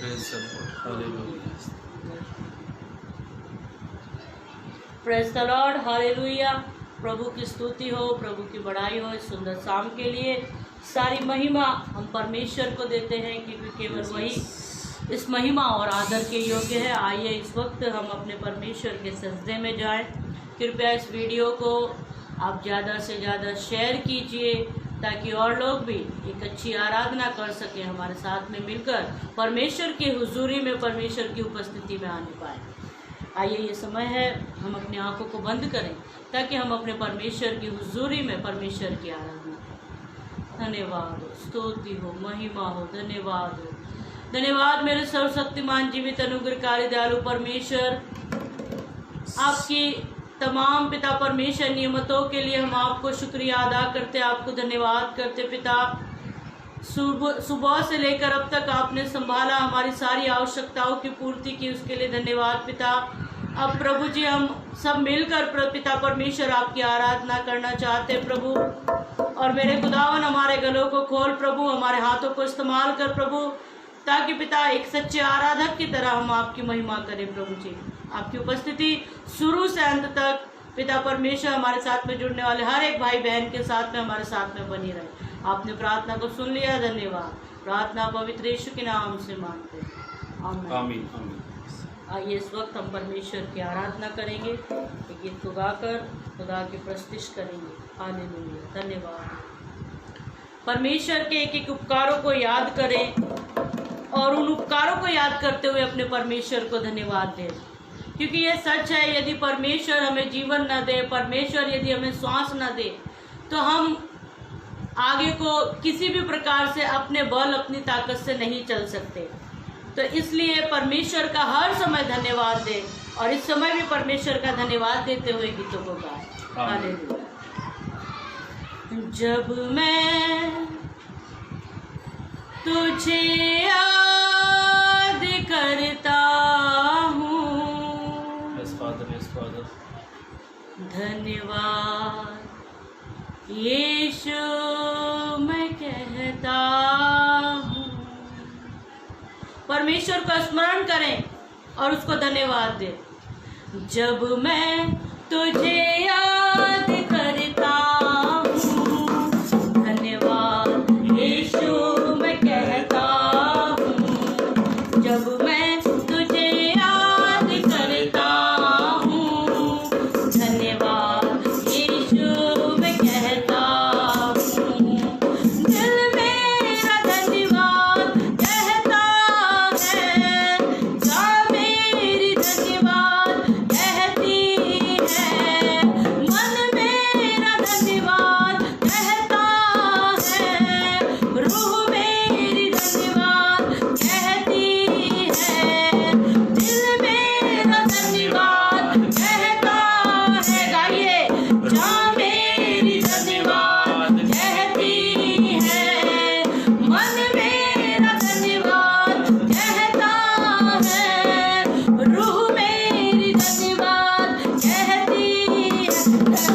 Praise the lord, hallelujah. प्रभु की स्तुति हो, प्रभु की बड़ाई हो। इस सुंदर शाम के लिए सारी महिमा हम परमेश्वर को देते हैं, क्योंकि केवल वही इस महिमा और आदर के योग्य है। आइए इस वक्त हम अपने परमेश्वर के सजदे में जाएं। कृपया इस वीडियो को आप ज़्यादा से ज़्यादा शेयर कीजिए, ताकि और लोग भी एक अच्छी आराधना कर सकें, हमारे साथ में मिलकर परमेश्वर की हुजूरी में, परमेश्वर की उपस्थिति में आने पाए। आइए ये समय है, हम अपनी आंखों को बंद करें ताकि हम अपने परमेश्वर की हुजूरी में परमेश्वर की आराधना करें। धन्यवाद हो, स्तुति हो, महिमा हो, धन्यवाद हो। धन्यवाद मेरे सर्वशक्तिमान जीवित अनुग्रहकारी दयालु परमेश्वर, आपकी तमाम पिता परमेश्वर नियमतों के लिए हम आपको शुक्रिया अदा करते, आपको धन्यवाद करते। पिता, सुबह से लेकर अब तक आपने संभाला, हमारी सारी आवश्यकताओं की पूर्ति की, उसके लिए धन्यवाद पिता। अब प्रभु जी हम सब मिलकर पिता परमेश्वर आपकी आराधना करना चाहते प्रभु। और मेरे खुदावन, हमारे गलों को खोल प्रभु, हमारे हाथों को इस्तेमाल कर प्रभु, ताकि पिता एक सच्चे आराधक की तरह हम आपकी महिमा करें प्रभु जी। आपकी उपस्थिति शुरू से अंत तक पिता परमेश्वर हमारे साथ में जुड़ने वाले हर एक भाई बहन के साथ में, हमारे साथ में बनी रहे। आपने प्रार्थना को सुन लिया, धन्यवाद। प्रार्थना पवित्र यीशु के नाम से मांगते हैं, आमीन आमीन आमीन। आइए इस वक्त हम परमेश्वर की आराधना करेंगे, एक गीत को गाकर खुदा की प्रस्तुति करेंगे। हालेलुया, धन्यवाद। परमेश्वर के एक एक उपकारों को याद करें और उन उपकारों को याद करते हुए अपने परमेश्वर को धन्यवाद दें, क्योंकि ये सच है, यदि परमेश्वर हमें जीवन न दे, परमेश्वर यदि हमें श्वास न दे, तो हम आगे को किसी भी प्रकार से अपने बल, अपनी ताकत से नहीं चल सकते। तो इसलिए परमेश्वर का हर समय धन्यवाद दें, और इस समय भी परमेश्वर का धन्यवाद देते हुए गीतों को गाएं। हालेलुया। जब मैं तुझे याद करता हूँ, धन्यवाद यीशु मैं कहता हूँ। परमेश्वर को स्मरण करें और उसको धन्यवाद दें। जब मैं तुझे याद करता हूँ, धन्यवाद यीशु मैं कहता हूँ। जब मैं तुझे याद करता हूँ, धन्यवाद यीशु मैं कहता हूँ। दिल मेरा धन्यवाद कहता है, जा मेरी धन्यवाद कहती है, मन मेरा धन्यवाद कहता है, रूह मेरी धन्यवाद कहती है, दिल मेरा धन्यवाद कहता है। गाइए, जा मेरी धन्यवाद कहती है, मन मेरा धन्यवाद कहता है, रूह मेरी धन्यवाद कहती है।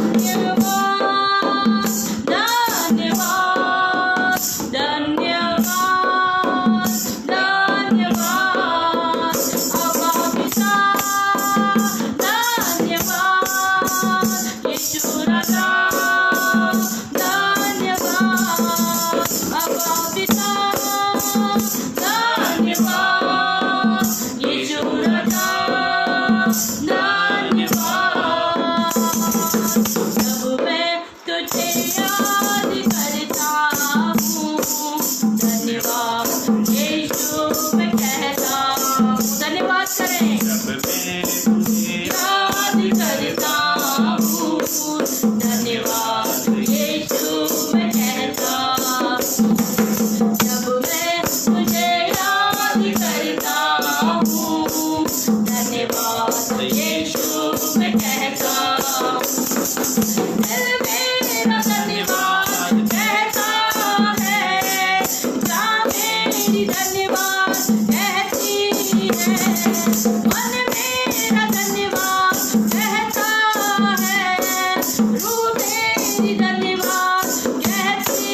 धन्यवाद धन्यवाद धन्यवाद धन्यवाद अब्बा पिता, धन्यवाद यीशु राजा, धन्यवाद अब्बा पिता, धन्यवाद यीशु राजा, धन्यवाद। जब मैं तुझे याद करता हूँ, धन्यवाद यीशु मैं कहता हूँ। धन्यवाद करें। याद करता हूँ, धन्यवाद यीशु मैं कहता हूँ। जब मैं तुझे याद करता हूँ, धन्यवाद यीशु मैं कहता हूँ। दिल मेरा धन्यवाद कहता है, जा मेरी धन्यवाद कहती है, मन मेरा धन्यवाद कहता है, रूह मेरी धन्यवाद कहती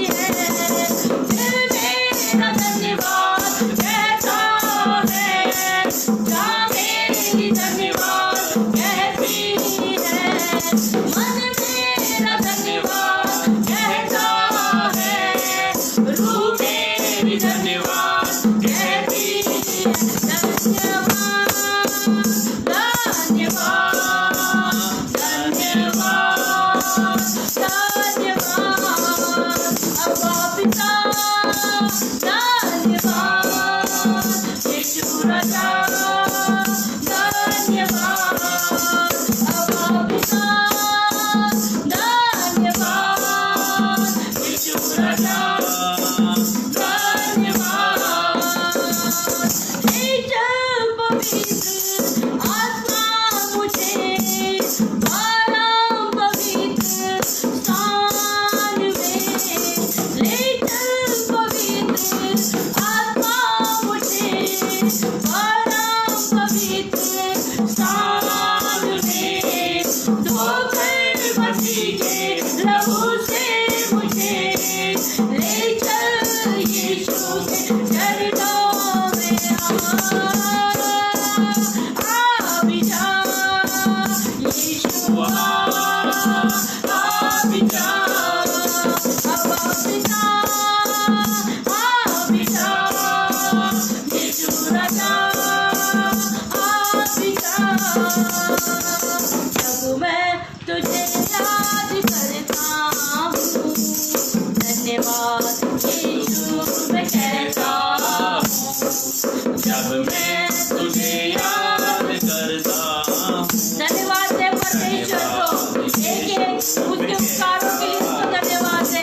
है, दिल मेरा धन्यवाद कहता कहती है धन्यवाद, धन्यवाद, धन्यवाद, धन्यवाद अब्बा पिता, धन्यवाद यीशु राजा, धन्यवाद अब्बा पिता, धन्यवाद यीशु राजा, धन्यवाद। हे जब पवित्र आत्मा मुझे आराम पवित्र स्थान में ले चल, पवित्र आत्मा मुझे आराम पवित्र स्थान में धोकर मसीह के लहू से मुझे ले चल, यीशु के चरणों में आ भी जा, यीशु आ भी जा, अब्बा पिता आ भी जा, यीशु राजा आ भी जा। जब मैं तुझे याद करता हूँ, धन्यवाद यीशु मैं कहता हूँ। जब मैं तुझे याद करता हूँ, धन्यवाद है परमेश्वर को, एक उसके उपकारों के लिए उसको धन्यवाद है।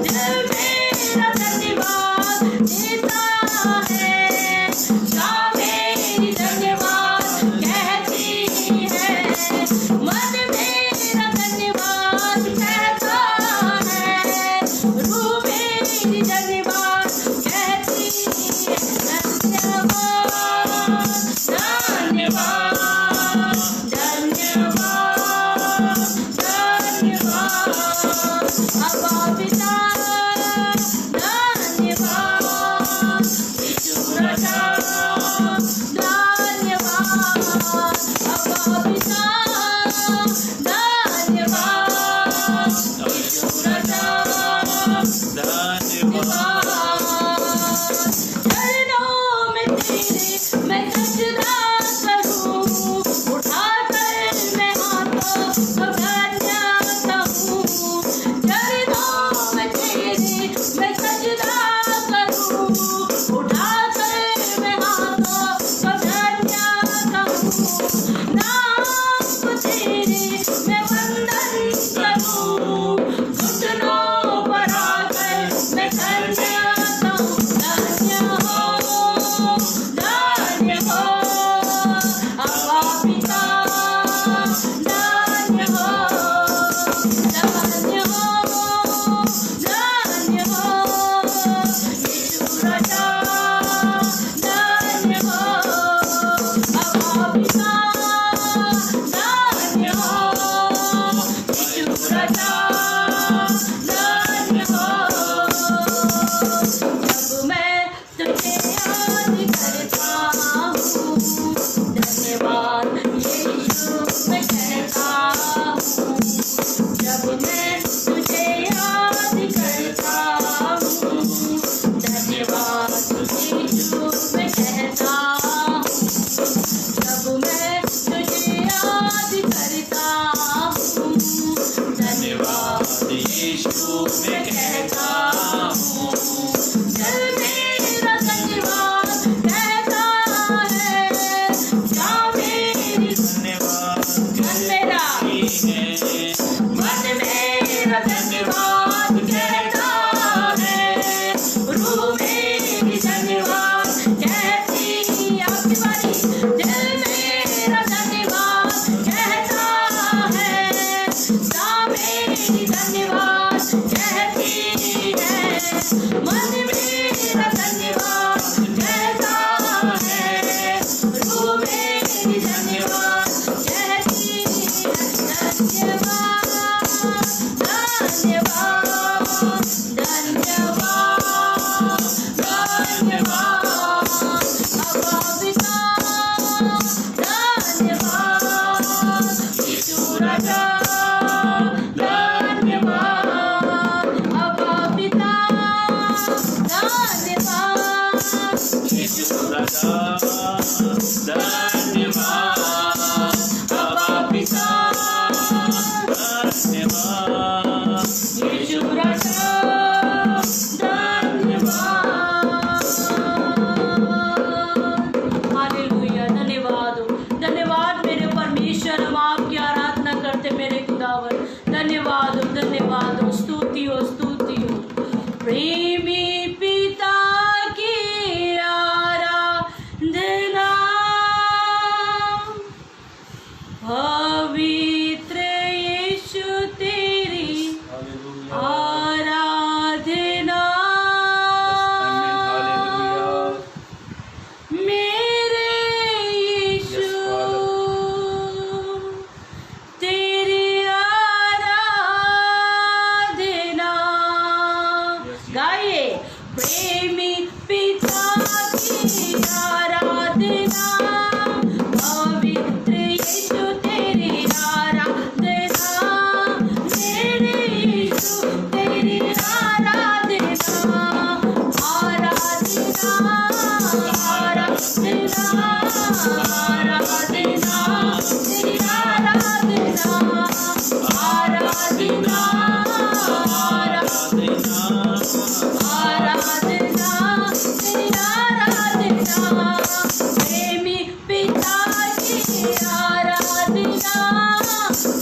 दिल मेरा धन्यवाद देता है, जा मेरी धन्यवाद कहती है, मन मेरा धन्यवाद कहता है, रूह मेरी धन्यवाद कहती है, धन्यवाद पिता धन्यवाद, अब्बा पिता धन्यवाद, यीशु राजा धन्यवाद। हालेलुया, धन्यवाद हो, धन्यवाद मेरे परमेश्वर। हम आपकी आराधना करते मेरे खुदावन। धन्यवाद हो, धन्यवाद हो, स्तुति हो, स्तुति हो। प्रेमी पिता की आराधना, पवित्र यीशु तेरी आराधना, मेरे यीशु तेरी आराधना। गाइए, प्रेमी पिता की आराधना, पवित्र यीशु तेरी आराधना, मेरे यीशु तेरी आराधना, आराधना, आराधना, आराधना, तेरी आराधना, आराधना, आराधना, आराधना, तेरी आराधना, प्रेमी पिता की आराधना,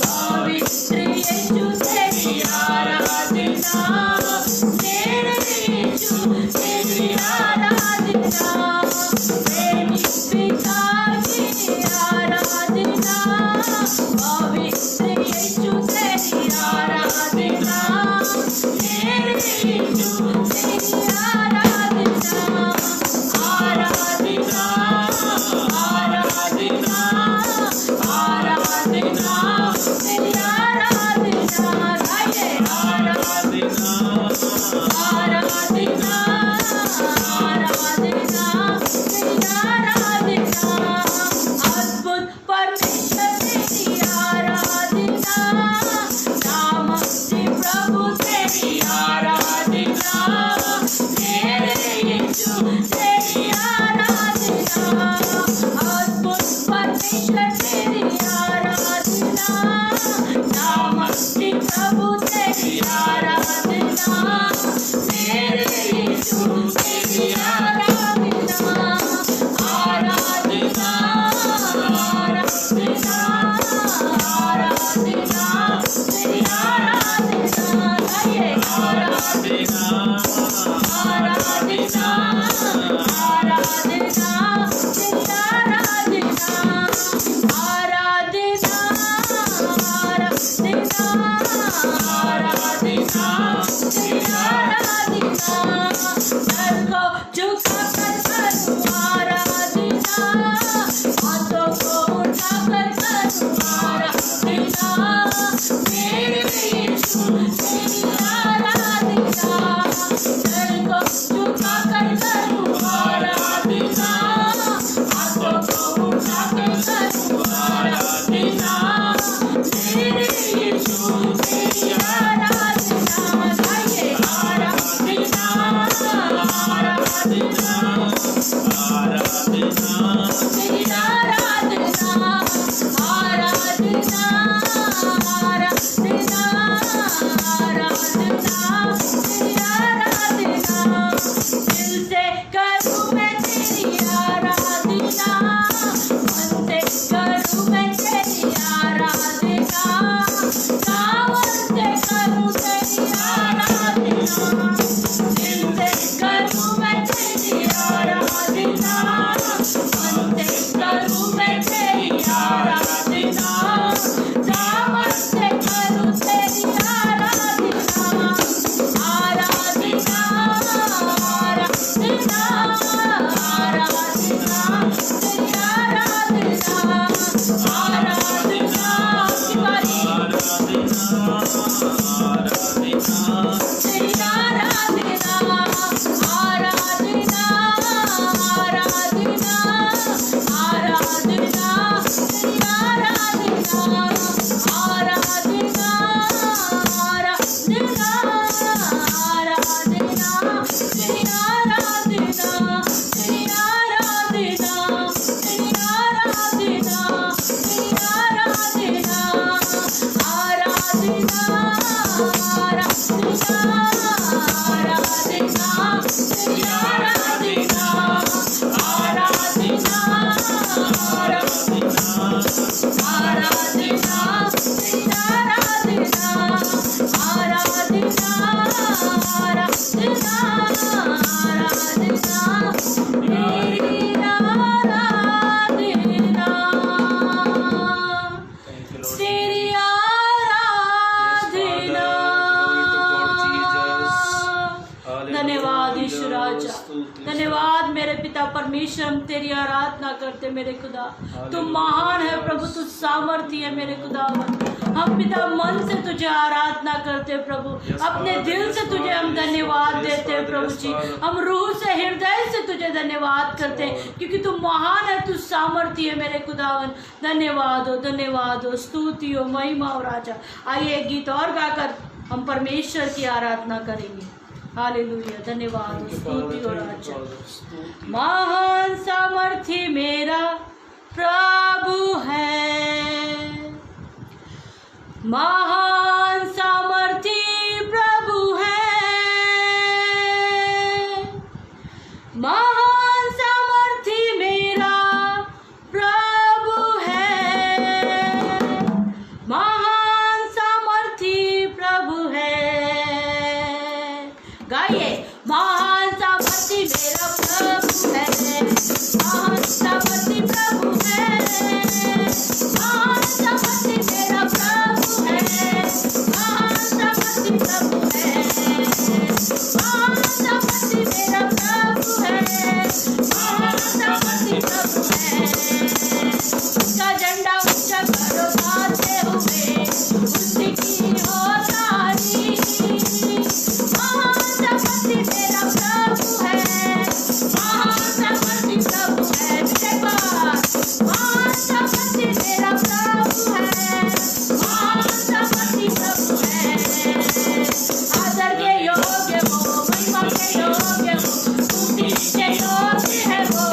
पवित्र यीशु तेरी आराधना, मेरे यीशु तेरी आराधना, प्रेमी पिता की आराधना, पवित्र यीशु तेरी आराधना, मेरे यीशु तेरी आराधना, आराधना, आराधना, आराधना, तेरी आराधना। गाइए, आराधना, आराधना, आराधना, तेरी आराधना, अद्भुत परमेश्वर तेरी आराधना, नामस्ती प्रभु तेरी आराधना, मेरे यीशु तेरी आराधना, अद्भुत परमेश्वर तेरी आराधना, नामस्ती प्रभु तेरी आराधना, मेरे यीशु तेरी आराधना। पिता परमेश्वर, हम तेरी आराधना करते मेरे खुदा। तू महान है प्रभु, तू सामर्थी है मेरे खुदावन। हम पिता मन से तुझे आराधना करते प्रभु, अपने दिल से तुझे हम धन्यवाद देते हैं प्रभु जी। हम रूह से, हृदय से तुझे धन्यवाद करते हैं, क्योंकि तू महान है, तू सामर्थी है मेरे खुदावन। धन्यवाद हो, स्तुति हो, महिमा हो राजा। आइए एक गीत और गाकर हम परमेश्वर की आराधना करेंगे। हालेलुया, धन्यवाद, स्तुति हो राजा। महान सामर्थी मेरा प्रभु है, महान सामर्थी प्रभु है, महान सामर्थी मेरा प्रभु है, महान सामर्थी प्रभु है। गाइए, महान सामर्थी मेरा प्रभु है, महान सामर्थी प्रभु है, महान सामर्थी मेरा प्रभु है, महान सामर्थी प्रभु है, महान सामर्थी मेरा प्रभु है, महान सामर्थी प्रभु है। उसका झंडा ऊंचा करो गाते हुए, उसकी की हो तारीफ। महान सामर्थी मेरा प्रभु है, महान सामर्थी प्रभु है। मेरे पास महान सामर्थी मेरा प्रभु है, महान सामर्थी प्रभु है। आदर के योग्य वो, महिमा के योग्य वो, स्तुति के योग्य है वो।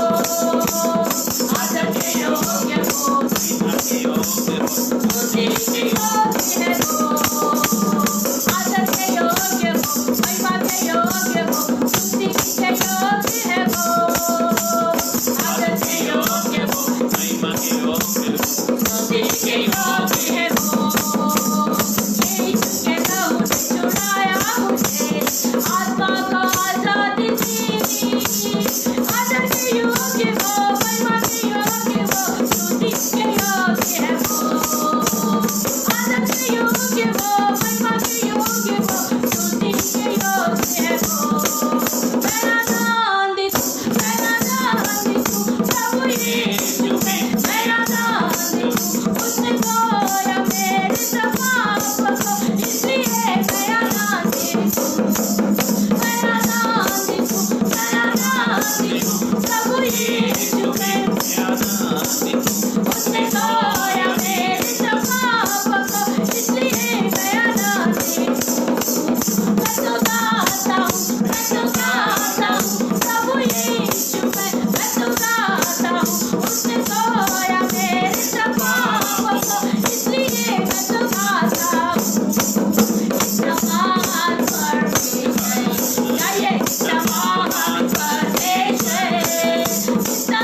आदर के योग्य वो, स्तुति के योग्य है वो। आदर के योग्य वो, महिमा के योग्य वो, स्तुति के योग्य है वो। आदर के योग्य वो, महिमा के योग्य वो, स्तुति के योग्य है वो। यीशु के लहू ने छुड़ाया मुझे, आत्मा का आजादी दी। आदर के योग्य वो, महिमा के योग्य वो, स्तुति के योग्य है वो। आदर के योग्य वो, महिमा के योग्य वो, स्तुति के योग्य है वो। मैं आनंदित हूँ, मैं आनंदित हूँ प्रभु यीशु में, मैं आनंदित हूँ। उसने धोया मेरे सब पापों को, इसलिए मैं आनंदित हूँ। मैं आनंदित हूँ, मैं आनंदित हूँ प्रभु यीशु में, उसने धोया मेरे सब पापों को, इसलिए मैं आनंदित हूँ। मैं तो गाता हूँ, मैं तो गाता हूँ प्रभु यीशु में, मैं तो गाता हूँ। उसने धोया मेरे सब पापों को, इसलिए मैं तो गाता हूँ। इतना महान परमेश्वर है, गाइए, इतना महान परमेश्वर है, इतना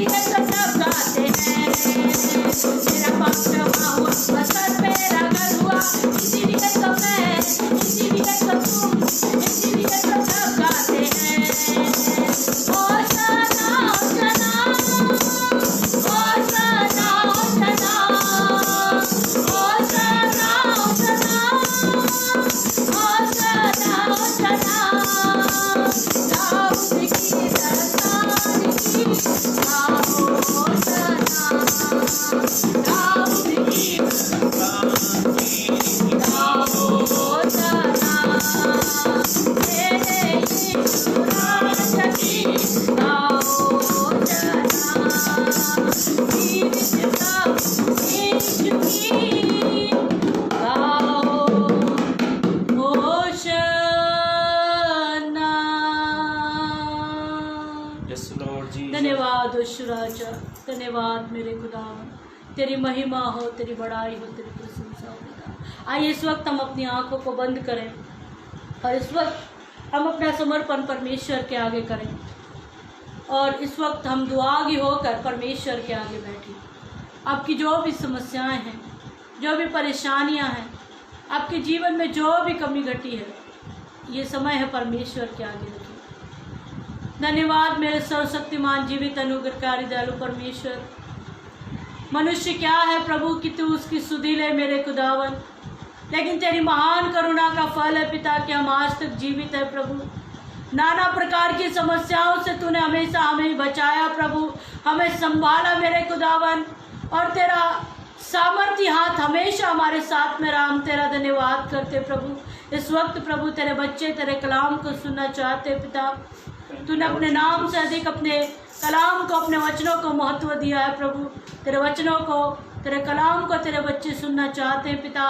इसीलिए तो सब गाते हैं, मेरा पाप क्षमा हुआ, पत्थर पे रगड़ हुआ, इसीलिए तो मैं, इसीलिए तो तुम, इसीलिए तो सब गाते हैं। होशाना होशाना होशाना होशाना होशाना होशाना होशाना दाऊद की सरदार की होशाना दाऊद की होशाना मेरे यीशु राजा की होशाना जीवित प्रभु यीशु की गाओ होशाना। यस लॉर्ड जी। धन्यवाद यीशु राजा, धन्यवाद मेरे खुदावन, तेरी महिमा हो, तेरी बड़ाई हो, तेरी प्रशंसा हो पिता। आइए इस वक्त हम अपनी आंखों को बंद करें और इस वक्त हम अपना समर्पण परमेश्वर के आगे करें और इस वक्त हम दुआगी होकर परमेश्वर के आगे बैठें। आपकी जो भी समस्याएं हैं, जो भी परेशानियां हैं, आपके जीवन में जो भी कमी घटी है, ये समय है परमेश्वर के आगे रखिए। धन्यवाद मेरे सर्वशक्तिमान जीवित अनुग्रहकारी दयालु परमेश्वर। मनुष्य क्या है प्रभु कि तू उसकी सुधि ले मेरे खुदावन, लेकिन तेरी महान करुणा का फल है पिता कि हम आज तक जीवित है प्रभु। नाना प्रकार की समस्याओं से तूने हमेशा हमें बचाया प्रभु, हमें संभाला मेरे खुदावन, और तेरा सामर्थ्य हाथ हमेशा हमारे साथ में रहा। हम तेरा धन्यवाद करते प्रभु। इस वक्त प्रभु तेरे बच्चे तेरे कलाम को सुनना चाहते पिता। तूने अपने नाम से अधिक अपने कलाम को, अपने वचनों को महत्व दिया है प्रभु। तेरे वचनों को, तेरे कलाम को तेरे बच्चे सुनना चाहते हैं पिता।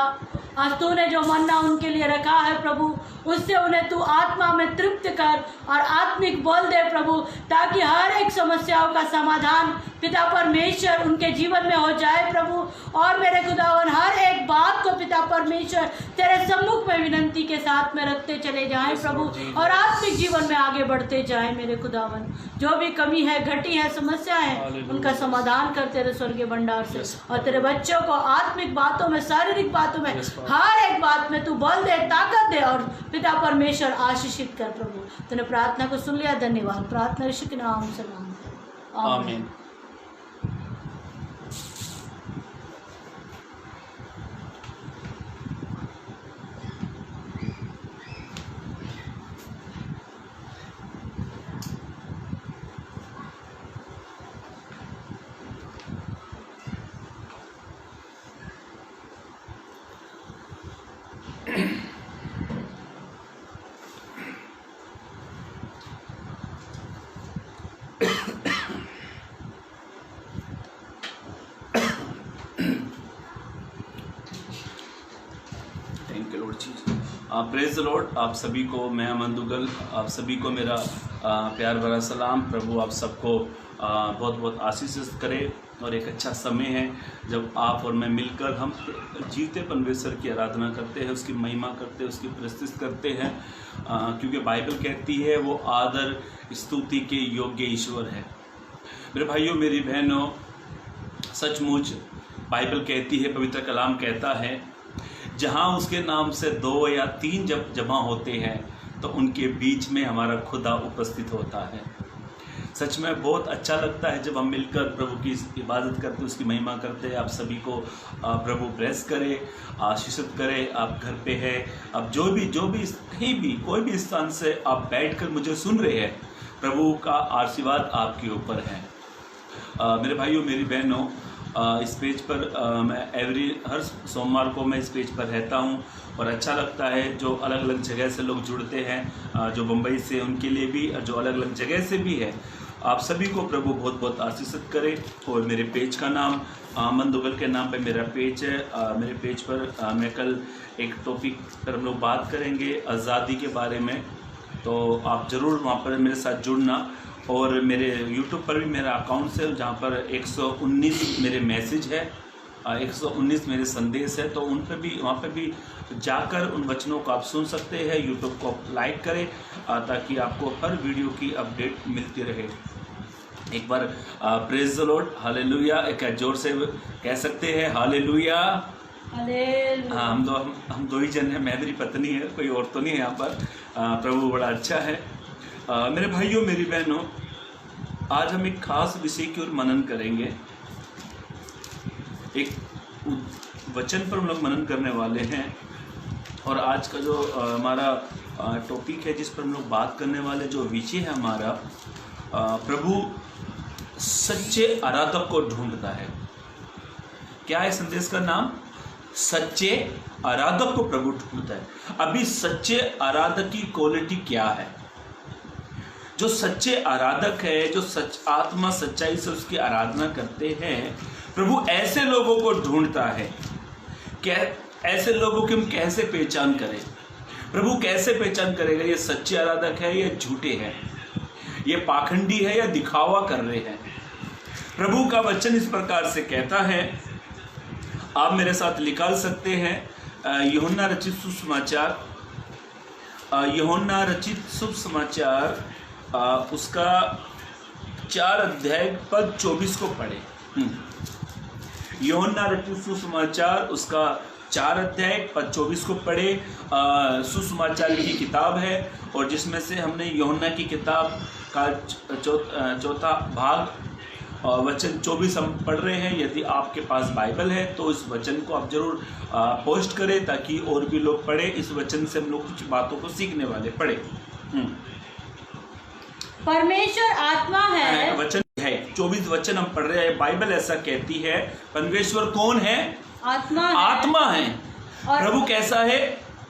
आज तूने जो मन्ना उनके लिए रखा है प्रभु, उससे उन्हें तू आत्मा में तृप्त कर और आत्मिक बोल दे प्रभु, ताकि हर एक समस्याओं का समाधान पिता परमेश्वर उनके जीवन में हो जाए प्रभु। और मेरे खुदावन हर एक बात को पिता परमेश्वर तेरे सम्मुख में विनंती के साथ में रखते चले जाएं प्रभु, और आत्मिक जीवन में आगे बढ़ते जाएं मेरे खुदावन। जो भी कमी है, घटी है, समस्या है, उनका समाधान कर तेरे स्वर्गीय भंडार से, और तेरे बच्चों को आत्मिक बातों में, शारीरिक बातों में, हर एक बात में तू बल दे, ताकत दे, और पिता परमेश्वर आशीषित कर प्रभु। तूने प्रार्थना को सुन लिया, धन्यवाद। प्रार्थना यीशु के नाम से मांगते हैं, आमीन। Thank you lord ji. Praise the lord. आप सभी को, मैं अमन दुगल, आप सभी को मेरा प्यार भरा सलाम। प्रभु आप सबको बहुत बहुत आशीषित करे। और एक अच्छा समय है जब आप और मैं मिलकर हम जीते परमेश्वर की आराधना करते हैं, उसकी महिमा करते हैं, उसकी प्रस्तुति करते हैं, क्योंकि बाइबल कहती है वो आदर स्तुति के योग्य ईश्वर है। मेरे भाइयों, मेरी बहनों, सचमुच बाइबल कहती है, पवित्र कलाम कहता है, जहाँ उसके नाम से 2 या 3 जब जमा होते हैं तो उनके बीच में हमारा खुदा उपस्थित होता है। सच में बहुत अच्छा लगता है जब हम मिलकर प्रभु की इबादत करते, उसकी महिमा करते हैं। आप सभी को प्रभु ब्लेस करे, आशीषित करे। आप घर पे है, आप जो भी कहीं भी कोई भी स्थान से आप बैठकर मुझे सुन रहे हैं, प्रभु का आशीर्वाद आपके ऊपर है। मेरे भाइयों, मेरी बहनों, इस पेज पर मैं हर सोमवार को मैं इस पेज पर रहता हूँ और अच्छा लगता है। जो अलग अलग जगह से लोग जुड़ते हैं, जो मुंबई से, उनके लिए भी, जो अलग अलग जगह से भी है, आप सभी को प्रभु बहुत बहुत आशीषित करे। और मेरे पेज का नाम अमन दुगल के नाम पे मेरा पेज है। मेरे पेज पर मैं कल एक टॉपिक पर हम लोग बात करेंगे, आज़ादी के बारे में। तो आप ज़रूर वहाँ पर मेरे साथ जुड़ना। और मेरे YouTube पर भी मेरा अकाउंट है, जहाँ पर 119 मेरे मैसेज है, 119 मेरे संदेश है। तो उन पर भी, वहाँ पर भी जाकर उन वचनों को आप सुन सकते हैं। YouTube को लाइक करें ताकि आपको हर वीडियो की अपडेट मिलती रहे। एक बार प्रेज द लॉर्ड, हालेलुया एक जोर से कह सकते हैं हालेलुया। हालेलुया। हाँ, हम दो ही जन हैं, मैं मेरी पत्नी है, कोई और तो नहीं है यहाँ पर। प्रभु बड़ा अच्छा है। मेरे भाइयों मेरी बहनों, आज हम एक खास विषय की ओर मनन करेंगे। एक वचन पर हम लोग मनन करने वाले हैं और आज का जो हमारा टॉपिक है जिस पर हम लोग बात करने वाले, जो विषय है हमारा, प्रभु सच्चे आराधक को ढूंढता है। क्या है संदेश का नाम? सच्चे आराधक को प्रभु ढूंढता है। अभी सच्चे आराधक की क्वालिटी क्या है? जो सच्चे आराधक है, जो आत्मा सच्चाई से उसकी आराधना करते हैं, प्रभु ऐसे लोगों को ढूंढता है। क्या ऐसे लोगों की हम कैसे पहचान करें? प्रभु कैसे पहचान करेगा ये सच्चे आराधक है या झूठे हैं, ये पाखंडी है या दिखावा कर रहे हैं? प्रभु का वचन इस प्रकार से कहता है, आप मेरे साथ निकाल सकते हैं यूहन्ना रचित सुसमाचार, यूहन्ना रचित शुभ समाचार उसका 4 अध्याय पद 24 को पढ़े। यूहन्ना रचित सुसमाचार उसका 4 अध्याय पद 24 को पढ़े। सुसमाचार की किताब है और जिसमें से हमने यूहन्ना की किताब का चौथा भाग वचन 24 हम पढ़ रहे हैं। यदि आपके पास बाइबल है तो इस वचन को आप जरूर पोस्ट करें ताकि और भी लोग पढ़े। इस वचन से हम लोग कुछ बातों को सीखने वाले। पढ़े। परमेश्वर आत्मा है। वचन है 24 वचन हम पढ़ रहे हैं। बाइबल ऐसा कहती है, परमेश्वर कौन है? आत्मा है। आत्मा है। और प्रभु कैसा है?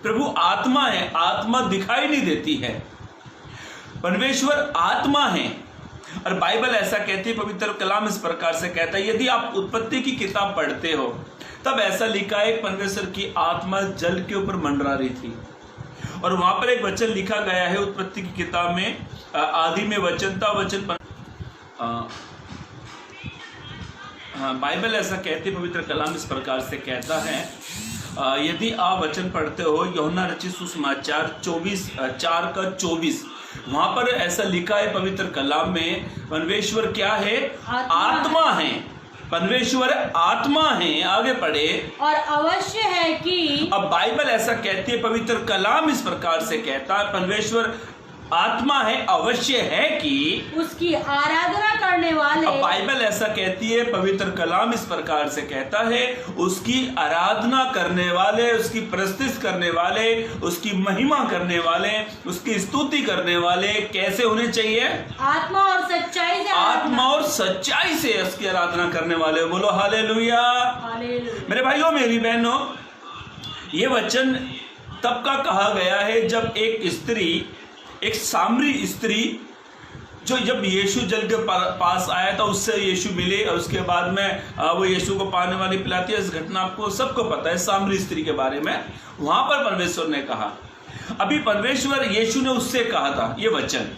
प्रभु आत्मा है। आत्मा दिखाई नहीं देती है। परमेश्वर आत्मा है और बाइबल ऐसा कहती है, पवित्र कलाम इस प्रकार से कहता है। यदि आप उत्पत्ति की किताब पढ़ते हो तब ऐसा लिखा है, परमेश्वर की आत्मा जल के ऊपर मंडरा रही थी और वहां पर एक वचन लिखा गया है उत्पत्ति की किताब में, आदि में वचन था, वचन बाइबल ऐसा कहती है, पवित्र कलाम इस प्रकार से कहता है। यदि आप वचन पढ़ते हो यूहन्ना रचित सुसमाचार 4:24, वहां पर ऐसा लिखा है पवित्र कलाम में, परमेश्वर क्या है? आत्मा है। परमेश्वर आत्मा है। आगे पढ़े। और अवश्य है कि, अब बाइबल ऐसा कहती है, पवित्र कलाम इस प्रकार से कहता है, परमेश्वर आत्मा है, अवश्य है कि उसकी आराधना करने वाले। अब बाइबल ऐसा कहती है, पवित्र कलाम इस प्रकार से कहता है, उसकी आराधना करने वाले, उसकी प्रस्तुति करने वाले, उसकी महिमा करने वाले, उसकी स्तुति करने वाले कैसे होने चाहिए? आत्मा और सच्चाई से। आत्मा और सच्चाई से उसकी आराधना करने वाले। बोलो हालेलुया। हालेलुया। मेरे भाइयों मेरी बहनों, ये वचन तब का कहा गया है जब एक स्त्री, एक सामरी स्त्री, जो जब यीशु जल के पास आया था, उससे यीशु मिले और उसके बाद में वो यीशु को पानी वानी पिलाती है। इस घटना आपको सबको पता है, सामरी स्त्री के बारे में। वहां पर परमेश्वर ने कहा, अभी परमेश्वर यीशु ने उससे कहा था ये वचन।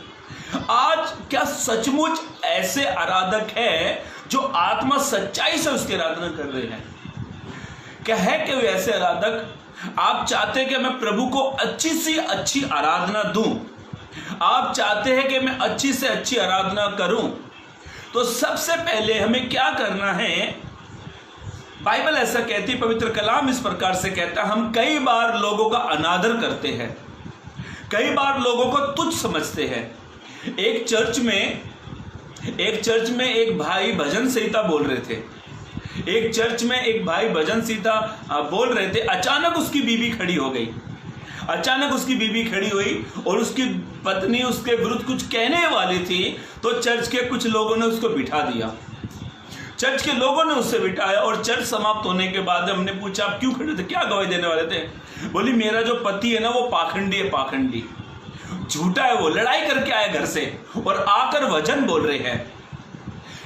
आज क्या सचमुच ऐसे आराधक है जो आत्मा सच्चाई से उसकी आराधना कर रहे हैं? क्या है कि वे ऐसे आराधक? आप चाहते हैं कि मैं प्रभु को अच्छी से अच्छी आराधना दूं, आप चाहते हैं कि मैं अच्छी से अच्छी आराधना करूं, तो सबसे पहले हमें क्या करना है? बाइबल ऐसा कहती है, पवित्र कलाम इस प्रकार से कहता है, हम कई बार लोगों का अनादर करते हैं, कई बार लोगों को तुच्छ समझते हैं। एक चर्च में एक भाई भजन संहिता बोल रहे थे। एक चर्च में एक भाई भजन संहिता बोल रहे थे। अचानक उसकी बीवी खड़ी हो गई। अचानक उसकी बीवी खड़ी हुई और उसकी पत्नी उसके विरुद्ध कुछ कहने वाली थी, तो चर्च के कुछ लोगों ने उसको बिठा दिया। चर्च के लोगों ने उससे बिठाया और चर्च समाप्त होने के बाद हमने पूछा, आप क्यों खड़े थे, क्या गवाही देने वाले थे? बोली, मेरा जो पति है ना वो पाखंडी है, पाखंडी, झूठा है, वो लड़ाई करके आया घर से और आकर वचन बोल रहे हैं।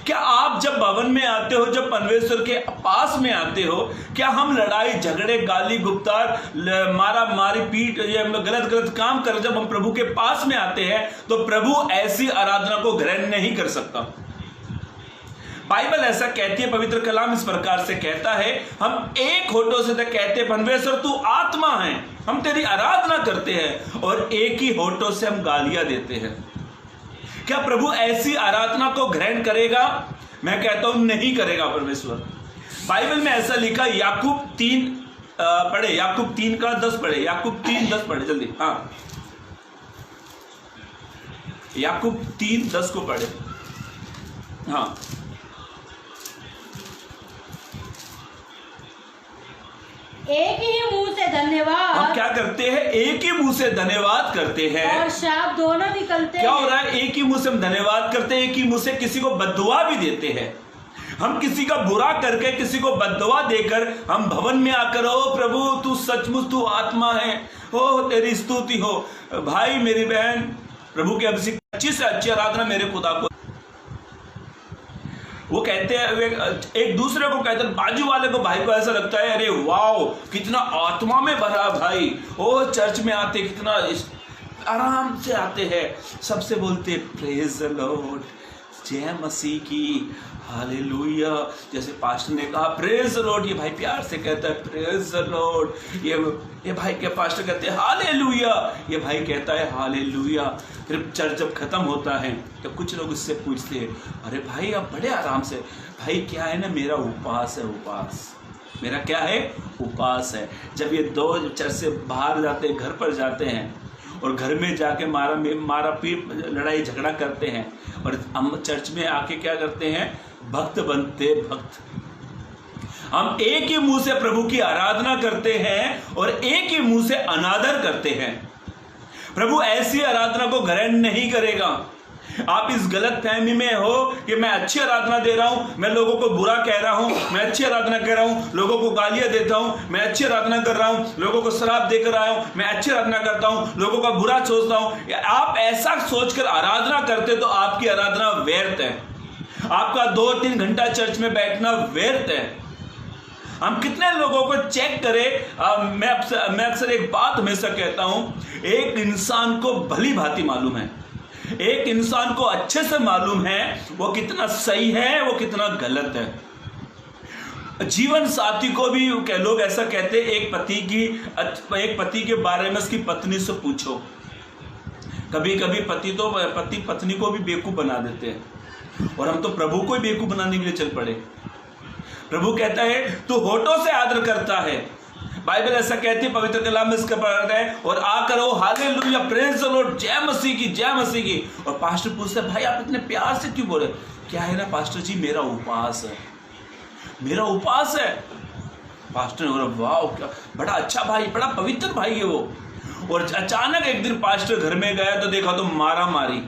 क्या आप जब भवन में आते हो, जब परमेश्वर के पास में आते हो, क्या हम लड़ाई झगड़े, गाली गुप्तार, मारा मारी, पीट, ये हम लोग गलत काम कर, जब हम प्रभु के पास में आते हैं तो प्रभु ऐसी आराधना को ग्रहण नहीं कर सकता। बाइबल ऐसा कहती है, पवित्र कलाम इस प्रकार से कहता है, हम एक होठों से कहते हैं, परमेश्वर तू आत्मा है, हम तेरी आराधना करते हैं, और एक ही होठों से हम गालियां देते हैं। क्या प्रभु ऐसी आराधना को ग्रहण करेगा? मैं कहता हूं नहीं करेगा परमेश्वर। बाइबल में ऐसा लिखा, याकूब 3 पढ़े, याकूब 3 का 10 पढ़े, याकूब 3:10 पढ़े जल्दी। हाँ, याकूब 3:10 को पढ़े। हाँ, एक ही मुंह से धन्यवाद, हम क्या करते हैं? एक ही मुंह से धन्यवाद करते हैं और शाप दोनों निकलते क्या हैं। हो रहा है? एक ही मुंह से हम धन्यवाद करते हैं, एक ही मुंह से किसी को बद्दुआ भी देते हैं। हम किसी का बुरा करके, किसी को बद्दुआ देकर हम भवन में आकर, ओ प्रभु तू सचमुच तू आत्मा है, ओ तेरी स्तुति हो। भाई मेरी बहन, प्रभु के अभिषेक अच्छी से अच्छी आराधना मेरे खुदा को, वो कहते हैं, एक दूसरे को कहते हैं, बाजू वाले को, भाई को ऐसा लगता है अरे वाओ कितना आत्मा में भरा भाई, ओ चर्च में आते कितना आराम से आते हैं, सबसे बोलते प्रेज द लॉर्ड, जय मसीह की, हालेलुया। जैसे पास्टर ने कहा प्रेज द लॉर्ड, ये भाई प्यार से कहता है प्रेज द लॉर्ड। ये भाई के पास्टर कहते हैं हालेलुया, ये भाई कहता है हालेलुया। फिर चर्च जब खत्म होता है तो कुछ लोग उससे पूछते हैं, अरे भाई आप बड़े आराम से, भाई क्या है ना, मेरा उपवास है, उपवास मेरा क्या है, उपवास है। जब ये दो चर्च से बाहर जाते हैं, घर पर जाते हैं और घर में जाके मारा पीट लड़ाई झगड़ा करते हैं, और हम चर्च में आके क्या करते हैं, भक्त बनते भक्त। हम एक ही मुंह से प्रभु की आराधना करते हैं और एक ही मुंह से अनादर करते हैं। प्रभु ऐसी आराधना को ग्रहण नहीं करेगा। आप इस गलत फहमी में हो कि मैं अच्छी आराधना दे रहा हूं, मैं लोगों को बुरा कह रहा हूं, मैं अच्छी आराधना कर रहा हूं, लोगों को गालियां देता हूं, मैं अच्छी आराधना कर रहा हूं, लोगों को शराब देकर आया हूं, मैं अच्छी आराधना करता हूं, लोगों का बुरा सोचता हूं। आप ऐसा सोचकर आराधना करते तो आपकी आराधना व्यर्थ है, आपका 2-3 घंटा चर्च में बैठना व्यर्थ है। हम कितने लोगों को चेक करें। मैं अक्सर एक बात हमेशा कहता हूं, एक इंसान को भली भांति मालूम है, एक इंसान को अच्छे से मालूम है वो कितना सही है, वो कितना गलत है। जीवन साथी को भी लोग ऐसा कहते हैं, एक पति के बारे में उसकी पत्नी से पूछो। कभी कभी पति पत्नी को भी बेवकूफ बना देते हैं, और हम तो प्रभु को ही बेवकूफ बनाने के लिए चल पड़े। प्रभु कहता है तू होठों से आदर करता है, बाइबल ऐसा कहती है, पवित्र कलाम में इसका पढ़ है, और आकर वो हालेलुया प्रेज द लॉर्ड, जय मसीह की, जय मसीह की। और पास्टर पूछता है भाई आप इतने प्यार से क्यों बोले? क्या है ना पास्टर जी, मेरा उपवास है, मेरा उपवास है। पास्टर ने बोला वाह क्या बड़ा अच्छा भाई, बड़ा पवित्र भाई है वो। और अचानक एक दिन पास्टर घर में गया तो देखा तो मारा मारी,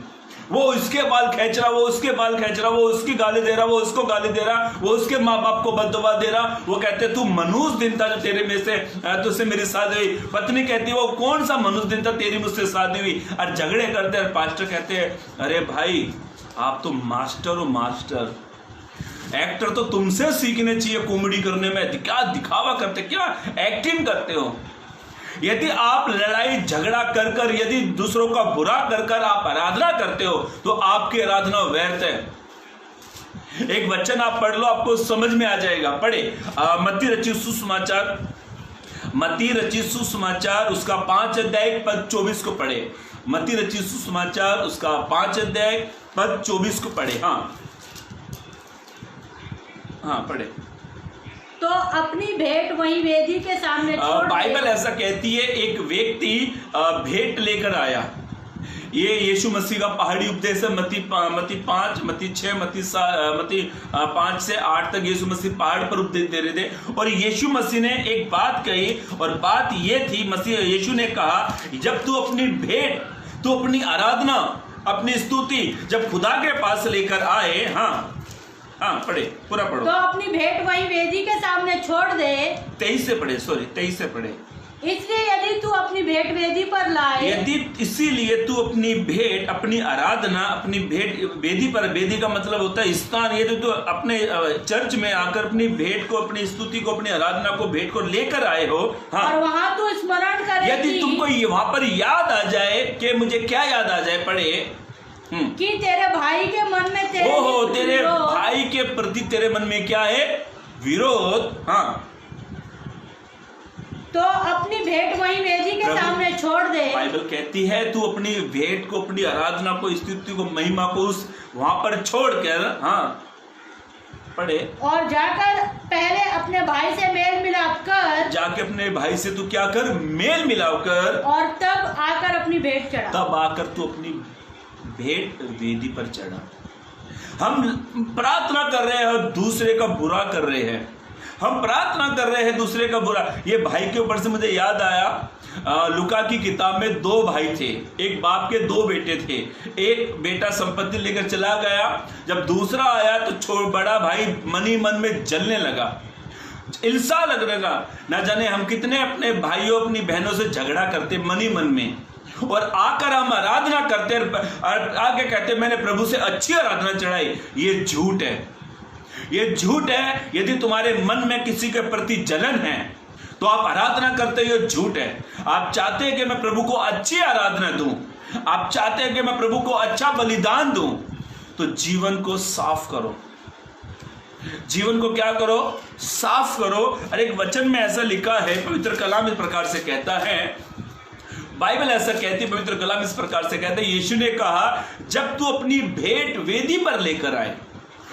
वो इसके बाल खींच रहा, वो उसके बाल खींच रहा, वो उसकी गाली दे रहा, वो उसको गाली दे रहा, वो उसके माँ बाप को बददुआ दे रहा। वो कहते तू मनुष्य दिन था जो तेरे में से तुझसे मेरी शादी हुई। पत्नी कहती वो कौन सा मनुष्य दिन था तेरी मुझसे शादी हुई, और झगड़े करते। और पास्टर कहते अरे भाई आप तो मास्टर हो, मास्टर एक्टर तो तुमसे सीखने चाहिए कॉमेडी करने में, क्या दिखावा करते, क्या एक्टिंग करते हो। यदि आप लड़ाई झगड़ा कर कर, यदि दूसरों का बुरा कर कर आप आराधना करते हो तो आपकी आराधना व्यर्थ है। एक वचन आप पढ़ लो, आपको समझ में आ जाएगा। पढ़े मत्ती रचित सुसमाचार, मत्ती रचित सुसमाचार उसका 5 अध्याय पद 24 को पढ़े। मत्ती रचित सुसमाचार उसका 5 अध्याय पद 24 को पढ़े। हाँ पढ़े। तो अपनी भेंट वही वेदी के सामने छोड़ बाइबल ऐसा कहती है, एक व्यक्ति भेंट लेकर आया। ये यीशु मसीह का पहाड़ी उपदेश है। मत्ती 5, मत्ती 6, मत्ती 5 से 8 तक यीशु मसीह पहाड़ पर उपदेश दे रहे थे, और यीशु मसीह ने एक बात कही, और बात ये थी, यीशु ने कहा जब तू अपनी भेंट, तू अपनी आराधना, अपनी स्तुति जब खुदा के पास लेकर आए, पढ़े, पूरा पढ़ो। तो अपनी भेंट वही वेदी के सामने छोड़ दे। 23 से पढ़े। इसलिए यदि तू अपनी भेंट वेदी पर लाए, इसीलिए तू अपनी भेंट, अपनी आराधना, अपनी भेंट वेदी पर, वेदी का मतलब होता है स्थान। ये तो अपने चर्च में आकर अपनी भेंट को, अपनी स्तुति को, अपनी आराधना को, भेंट को लेकर आए हो। और वहां तू स्मरण करे, यदि तुमको वहां पर याद आ जाए कि मुझे क्या याद आ जाए, पढ़े कि तेरे भाई के मन में तेरे भाई के प्रति तेरे मन में क्या है, विरोध। तो अपनी भेंट वहीं वेदी के सामने छोड़ दे। बाइबल कहती है तू अपनी भेंट को, अपनी आराधना को, स्तुति को, महिमा को उस वहां पर छोड़ कर, हाँ पढ़े, और जाकर पहले अपने भाई से मेल मिलाप कर, जाके अपने भाई से तू क्या कर, मेल मिलाप कर, और तब आकर अपनी भेंट चढ़ा। तब आकर तू अपनी भेंट वेदी पर चढ़ा। हम प्रार्थना कर रहे हैं और दूसरे का बुरा कर रहे हैं, हम प्रार्थना कर रहे हैं दूसरे का बुरा। ये भाई के ऊपर से मुझे याद आया, लुका की किताब में 2 भाई थे, एक बाप के 2 बेटे थे। एक बेटा संपत्ति लेकर चला गया, जब दूसरा आया तो बड़ा भाई मन ही मन में जलने लगा, इल्सा लगने लगा। ना जाने हम कितने अपने भाइयों अपनी बहनों से झगड़ा करते मन ही मन में, और आकर हम आराधना करते आगे कहते मैंने प्रभु से अच्छी आराधना चढ़ाई। ये झूठ है, ये झूठ है। यदि तुम्हारे मन में किसी के प्रति जलन है तो आप आराधना करते हो, झूठ है। आप चाहते हैं कि मैं प्रभु को अच्छी आराधना दूं, आप चाहते हैं कि मैं प्रभु को अच्छा बलिदान दूं, तो जीवन को साफ करो, जीवन को क्या करो, साफ करो। और एक वचन में ऐसा लिखा है, पवित्र कलाम इस प्रकार से कहता है, बाइबल ऐसा कहती है, पवित्र कलाम इस प्रकार से कहता है, यीशु ने कहा जब तू अपनी भेंट वेदी पर लेकर आए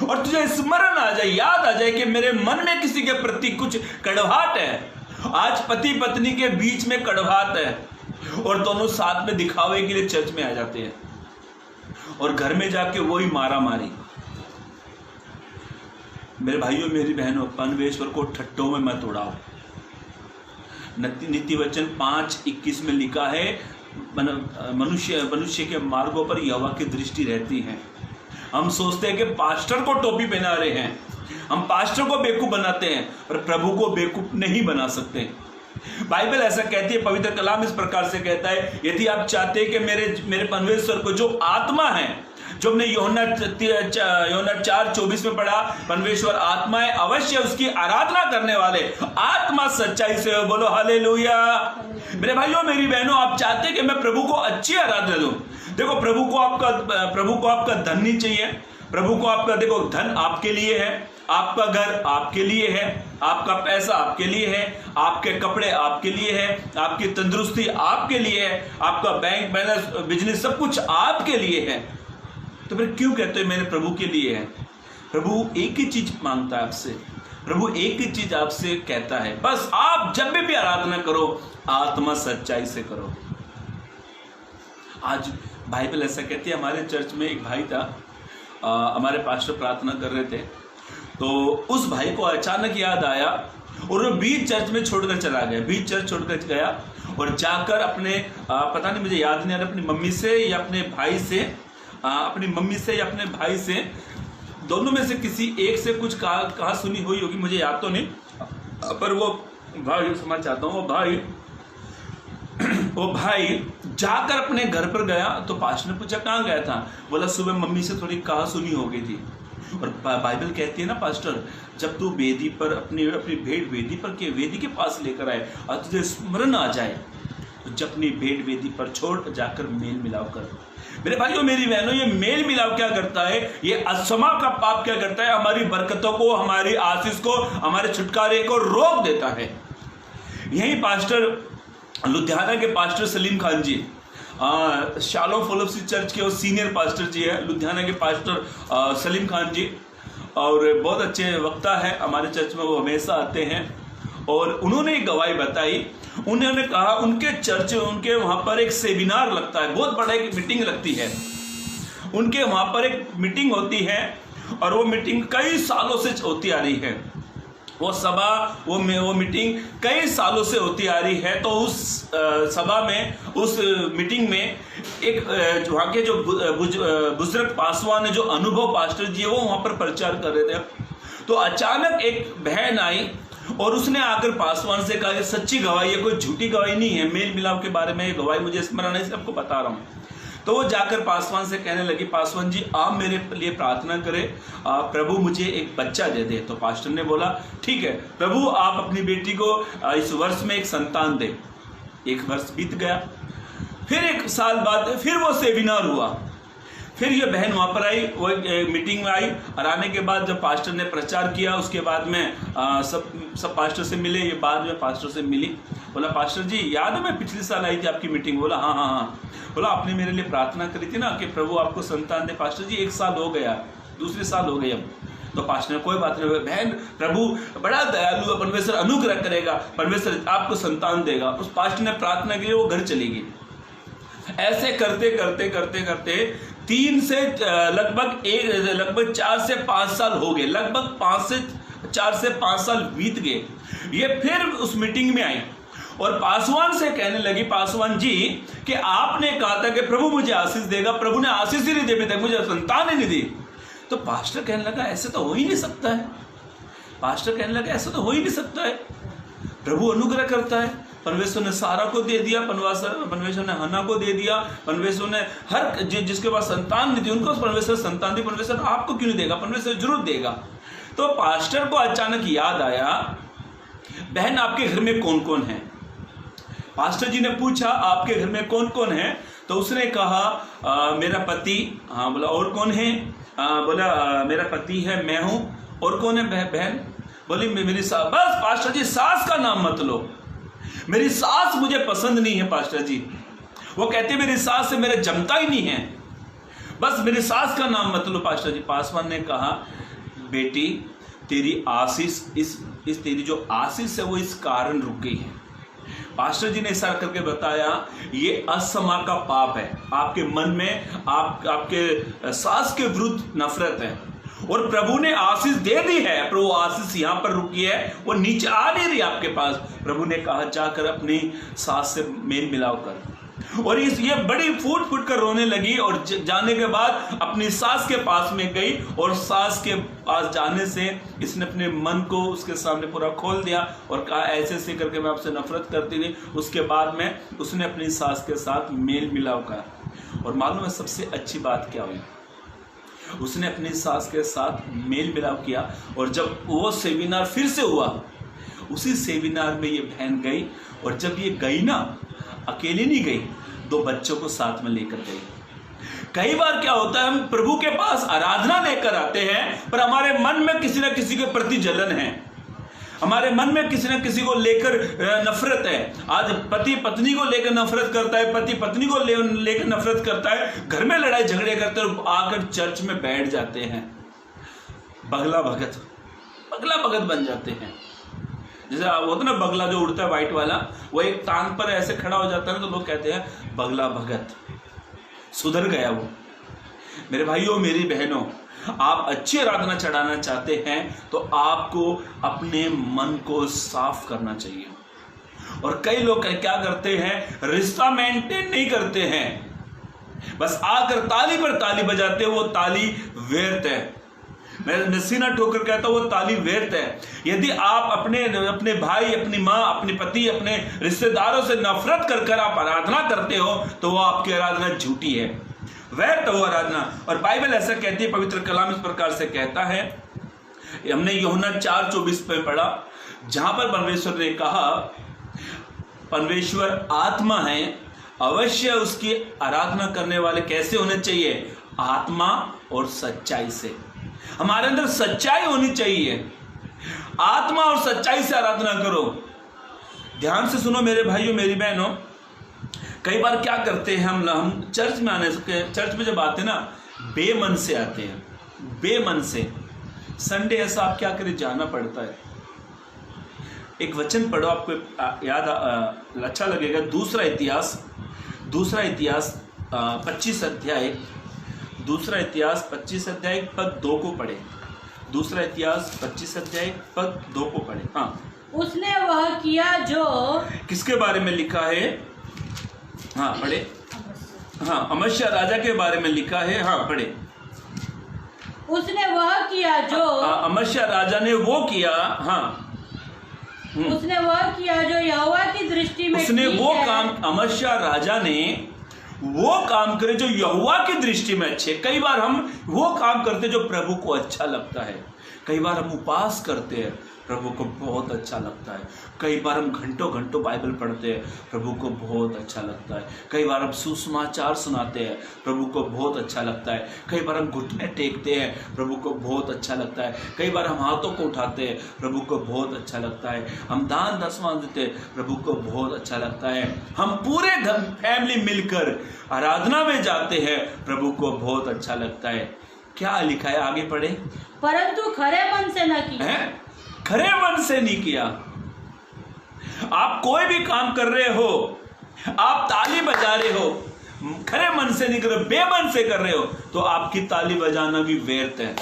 और तुझे स्मरण आ जाए, याद आ जाए कि मेरे मन में किसी के प्रति कुछ कड़वाहट है। आज पति पत्नी के बीच में कड़वाहट है और दोनों साथ में दिखावे के लिए चर्च में आ जाते हैं और घर में जाके वही मारा मारी। मेरे भाइयों मेरी बहनों, परमेश्वर को ठट्टों में मत उड़ाओ। नीति वचन 5:21 में लिखा है, मनुष्य के मार्गों पर यहोवा की दृष्टि रहती है। हम सोचते हैं कि पास्टर को टोपी पहना रहे हैं, हम पास्टर को बेवकूफ बनाते हैं, पर प्रभु को बेवकूफ नहीं बना सकते। बाइबल ऐसा कहती है, पवित्र कलाम इस प्रकार से कहता है, यदि आप चाहते हैं कि मेरे परमेश्वर को जो आत्मा है, जो हमने यूहन्ना 4:24 में पढ़ा, परमेश्वर आत्मा है, अवश्य उसकी आराधना करने वाले आत्मा सच्चाई से हो। बोलो हालेलुया। मेरे भाइयों मेरी बहनों, आप चाहते हैं कि मैं प्रभु को अच्छी आराधना दूं। देखो प्रभु को आपका धन नहीं चाहिए, प्रभु को आपका, देखो धन आपके लिए है, आपका घर आपके लिए है, आपका पैसा आपके लिए है, आपके कपड़े आपके लिए है, आपकी तंदुरुस्ती आपके लिए है, आपका बैंक बैलेंस, बिजनेस, सब कुछ आपके लिए है। तो फिर क्यों कहते हो मैंने प्रभु के लिए है? प्रभु एक ही चीज मांगता है आपसे, प्रभु एक ही चीज आपसे कहता है, बस आप जब भी आराधना करो आत्मा सच्चाई से करो। आज बाइबल ऐसा कहती है, हमारे चर्च में एक भाई था, हमारे पास्टर प्रार्थना कर रहे थे, तो उस भाई को अचानक याद आया और वो बीच चर्च में छोड़कर चला गया, बीच चर्च छोड़कर गया और जाकर अपने पता नहीं, मुझे याद नहीं आ रहा, अपनी मम्मी से या अपने भाई से, अपनी मम्मी से या अपने भाई से, दोनों में से किसी एक से कुछ कहा सुनी हुई होगी, मुझे याद तो नहीं, पर वो भाई समझ चाहता हूँ, वो भाई जाकर अपने घर पर गया तो पास्टर ने पूछा कहाँ गया था? बोला सुबह मम्मी से थोड़ी कहा सुनी हो गई थी। और बाइबल कहती है ना पास्टर, जब तू वेदी पर अपनी भेंट वेदी पर के वेदी के पास लेकर आए और तुझे स्मरण आ जाए तो जब अपनी भेंट वेदी पर छोड़ जाकर मेल मिलाप कर। मेरे भाइयों मेरी बहनों, ये मेल मिलाप क्या करता है? ये असमा का पाप क्या करता है? हमारी बरकतों को, हमारी आशीष को, हमारे छुटकारे को रोक देता है। यही पास्टर लुधियाना के पास्टर सलीम खान जी, शालोम फेलोशिप चर्च के वो सीनियर पास्टर जी है, लुधियाना के पास्टर सलीम खान जी, और बहुत अच्छे वक्ता है हमारे चर्च में, वो हमेशा आते हैं। और उन्होंने एक गवाही बताई, उन्होंने कहा उनके चर्च, उनके वहाँ पर एक सेमिनार लगता है, बहुत बड़ा एक मीटिंग लगती है, उनके वहाँ पर एक मीटिंग होती है और वो मीटिंग कई सालों से होती आ रही है, वो सभा, वो मीटिंग कई सालों से होती आ रही है। तो उस सभा में, उस मीटिंग में एक वहाँ के जो बुजुर्ग पासवान है, जो अनुभव पास्टर जी है, वो वहाँ पर प्रचार कर रहे थे। तो अचानक एक बहन आई और उसने आकर पासवान से कहा, ये सच्ची गवाही है, कोई झूठी गवाही नहीं है, मेल मिलाप के बारे में ये गवाही मुझे स्मरण है, आपको बता रहा हूँ। तो वो जाकर पासवान से कहने लगी, पासवान जी आप मेरे लिए प्रार्थना करें, प्रभु मुझे एक बच्चा दे दे। तो पास्टर ने बोला ठीक है प्रभु, आप अपनी बेटी को इस वर्ष में एक संतान दे। एक वर्ष बीत गया, फिर एक साल बाद फिर वो सेमिनार हुआ, फिर ये बहन वहाँ पर आई, वो मीटिंग में आई, और आने के बाद जब पास्टर ने प्रचार किया, उसके बाद में सब पास्टर से मिले। ये बाद में पास्टर से मिली, बोला पास्टर जी याद है मैं पिछले साल आई थी आपकी मीटिंग? बोला हाँ हाँ हाँ। बोला आपने मेरे लिए प्रार्थना करी थी ना कि प्रभु आपको संतान दे। पास्टर जी 1 साल हो गया, दूसरे साल हो गई अब। तो पास्टर ने कोई बात नहीं बहन, प्रभु बड़ा दयालु है, परमेश्वर अनुग्रह करेगा, परमेश्वर आपको संतान देगा। उस पास्टर ने प्रार्थना की, वो घर चली गई। ऐसे करते करते करते करते 3 से लगभग 4 से 5 साल हो गए, लगभग 4 से 5 साल बीत गए। ये फिर उस मीटिंग में आई और पासवान से कहने लगी, पासवान जी कि आपने कहा था कि प्रभु मुझे आशीष देगा, प्रभु ने आशीष ही नहीं दी, अभी तक मुझे संतान ही नहीं दी। तो पास्टर कहने लगा ऐसे तो हो ही नहीं सकता है। पास्टर कहने लगा ऐसा तो हो ही नहीं सकता है, प्रभु अनुग्रह करता है। परमेश्वर ने सारा को दे दिया, परमेश्वर ने हन्ना को दे दिया, परमेश्वर ने हर जिसके पास संतान नहीं थी उनको परमेश्वर संतान दी। परमेश्वर आपको क्यों नहीं देगा? परमेश्वर जरूर देगा। तो पास्टर को अचानक याद आया, बहन आपके घर में कौन कौन है? पास्टर जी ने पूछा आपके घर में कौन कौन है? तो उसने कहा मेरा पति। हाँ, बोला और कौन है? बोला मेरा पति है, मैं हूं। और कौन है बहन? बोली मेरी सास। बस पास्टर जी सास का नाम मत लो, मेरी सास मुझे पसंद नहीं है पास्टर जी। वो कहते मेरी सास से मेरे जमता ही नहीं है, बस मेरी सास का नाम मत लो पास्टर जी। पासवान ने कहा बेटी तेरी आशीष इस तेरी जो आशीष है वो इस कारण रुक गई है। पास्टर जी ने इशारा करके बताया ये असमा का पाप है, आपके मन में आपके सास के विरुद्ध नफरत है और प्रभु ने आशीष दे दी है, पर वो आशीष यहाँ पर रुकी है, वो नीचे आ नहीं रही आपके पास। प्रभु ने कहा जाकर अपनी सास से मेल मिलाव कर। और ये बड़ी फूट कर रोने लगी और जाने के बाद अपनी सास के पास में गई और सास के पास जाने से इसने अपने मन को उसके सामने पूरा खोल दिया और कहा ऐसे ऐसे करके मैं आपसे नफरत करती थी। उसके बाद में उसने अपनी सास के साथ मेल मिलाव करा। और मालूम है सबसे अच्छी बात क्या हुई? उसने अपनी सास के साथ मेल मिलाप किया और जब वो सेमिनार फिर से हुआ, उसी सेमिनार में ये बहन गई और जब ये गई ना, अकेली नहीं गई, 2 बच्चों को साथ में लेकर गई। कई बार क्या होता है हम प्रभु के पास आराधना लेकर आते हैं पर हमारे मन में किसी न किसी के प्रति जलन है, हमारे मन में किसी न किसी को लेकर नफरत है। आज पति पत्नी को लेकर नफरत करता है, पति पत्नी को लेकर नफरत करता है, घर में लड़ाई झगड़े करते हैं और आकर चर्च में बैठ जाते हैं, बगला भगत बन जाते हैं। जैसे वो होता ना बगला जो उड़ता है वाइट वाला, वो एक टांग पर ऐसे खड़ा हो जाता है तो लोग कहते हैं बगला भगत, सुधर गया वो। मेरे भाइयों मेरी बहनों, आप अच्छी आराधना चढ़ाना चाहते हैं तो आपको अपने मन को साफ करना चाहिए। और कई लोग क्या करते हैं, रिश्ता मेंटेन नहीं करते हैं, बस आकर ताली पर ताली बजाते हैं, वो ताली व्यर्थ है। मैं सीना ठोकर कहता हूं वो ताली व्यर्थ है। यदि आप अपने भाई, अपनी माँ, अपने पति, अपने रिश्तेदारों से नफरत कर आप आराधना करते हो तो वो आपकी आराधना झूठी है, व्यर्थ हो आराधना। और बाइबल ऐसा कहती है, पवित्र कलाम इस प्रकार से कहता है, हमने यूहन्ना 4:24 में पढ़ा, जहां पर परमेश्वर ने कहा परमेश्वर आत्मा है, अवश्य उसकी आराधना करने वाले कैसे होने चाहिए? आत्मा और सच्चाई से। हमारे अंदर सच्चाई होनी चाहिए, आत्मा और सच्चाई से आराधना करो। ध्यान से सुनो मेरे भाइयों मेरी बहनों, कई बार क्या करते हैं हम चर्च में जब आते हैं ना, बेमन से आते हैं, बेमन से। संडे ऐसा आप क्या करें, जाना पड़ता है। एक वचन पढ़ो, आपको याद अच्छा लगेगा। दूसरा इतिहास 25 अध्याय, दूसरा इतिहास 25 अध्याय पद 2 को पढ़े। दूसरा इतिहास 25 अध्याय पद 2 को पढ़े। हाँ, उसने वह किया जो किसके बारे में लिखा है? हाँ पढ़े। हाँ, अमस्या राजा के बारे में लिखा है। हाँ पढ़े। उसने वह किया जो अमस्या राजा ने वो किया। हाँ, उसने वह किया जो यहोवा की दृष्टि में उसने वो काम, अमस्या राजा ने वो काम करे जो यहोवा की दृष्टि में अच्छे। कई बार हम वो काम करते जो प्रभु को अच्छा लगता है। कई बार हम उपवास करते हैं, प्रभु को बहुत अच्छा लगता है। कई बार हम घंटों घंटों बाइबल पढ़ते हैं, प्रभु को बहुत अच्छा लगता है। कई बार हम सुसमाचार सुनाते हैं, प्रभु को बहुत अच्छा लगता है। कई बार हम घुटने टेकते हैं, प्रभु को बहुत अच्छा लगता है। कई बार हम हाथों को उठाते हैं, प्रभु को बहुत अच्छा लगता है। हम दान दसवां देते हैं, प्रभु को बहुत अच्छा लगता है। हम पूरे फैमिली मिलकर आराधना में जाते हैं, प्रभु को बहुत अच्छा लगता है। क्या लिखा है, आगे पढ़े। परंतु खरे मन से न किया। खरे मन से नहीं किया। आप कोई भी काम कर रहे हो, आप ताली बजा रहे हो, खरे मन से नहीं कर रहे, बेमन से कर रहे हो, तो आपकी ताली बजाना भी व्यर्थ है।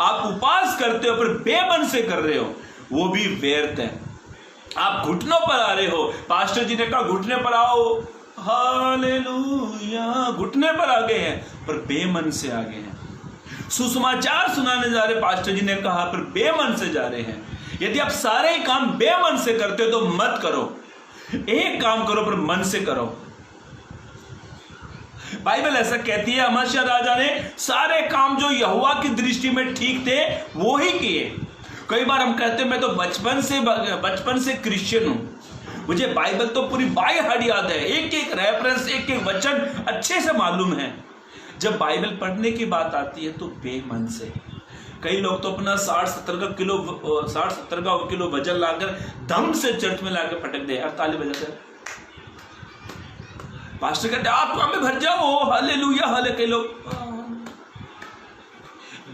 आप उपवास करते हो पर बेमन से कर रहे हो, वो भी व्यर्थ है। आप घुटनों पर आ रहे हो, पास्टर जी ने कहा घुटने पर आओ, हालेलुया, घुटने पर आ गए हैं पर बेमन से आ गए हैं। सुसमाचार सुनाने जा रहे, पास्टर जी ने कहा पर बेमन से जा रहे हैं। यदि आप सारे ही काम बेमन से करते हो तो मत करो, एक काम करो पर मन से करो। बाइबल ऐसा कहती है, अमस्या राजा ने सारे काम जो यहोवा की दृष्टि में ठीक थे वो ही किए। कई बार हम कहते हैं मैं तो बचपन से क्रिश्चियन हूं, मुझे बाइबल तो पूरी बाय हार्ट याद है, एक एक रेफरेंस, एक एक वचन अच्छे से मालूम है। जब बाइबल पढ़ने की बात आती है तो बेमन से। कई लोग तो अपना 60-70 का किलो वजन लाकर दम से चर्च में लाकर पटक दे, यार ताली बजाते पास्टर कहते आप हमें भर जाओ, हालेलुया हाले। कई लोग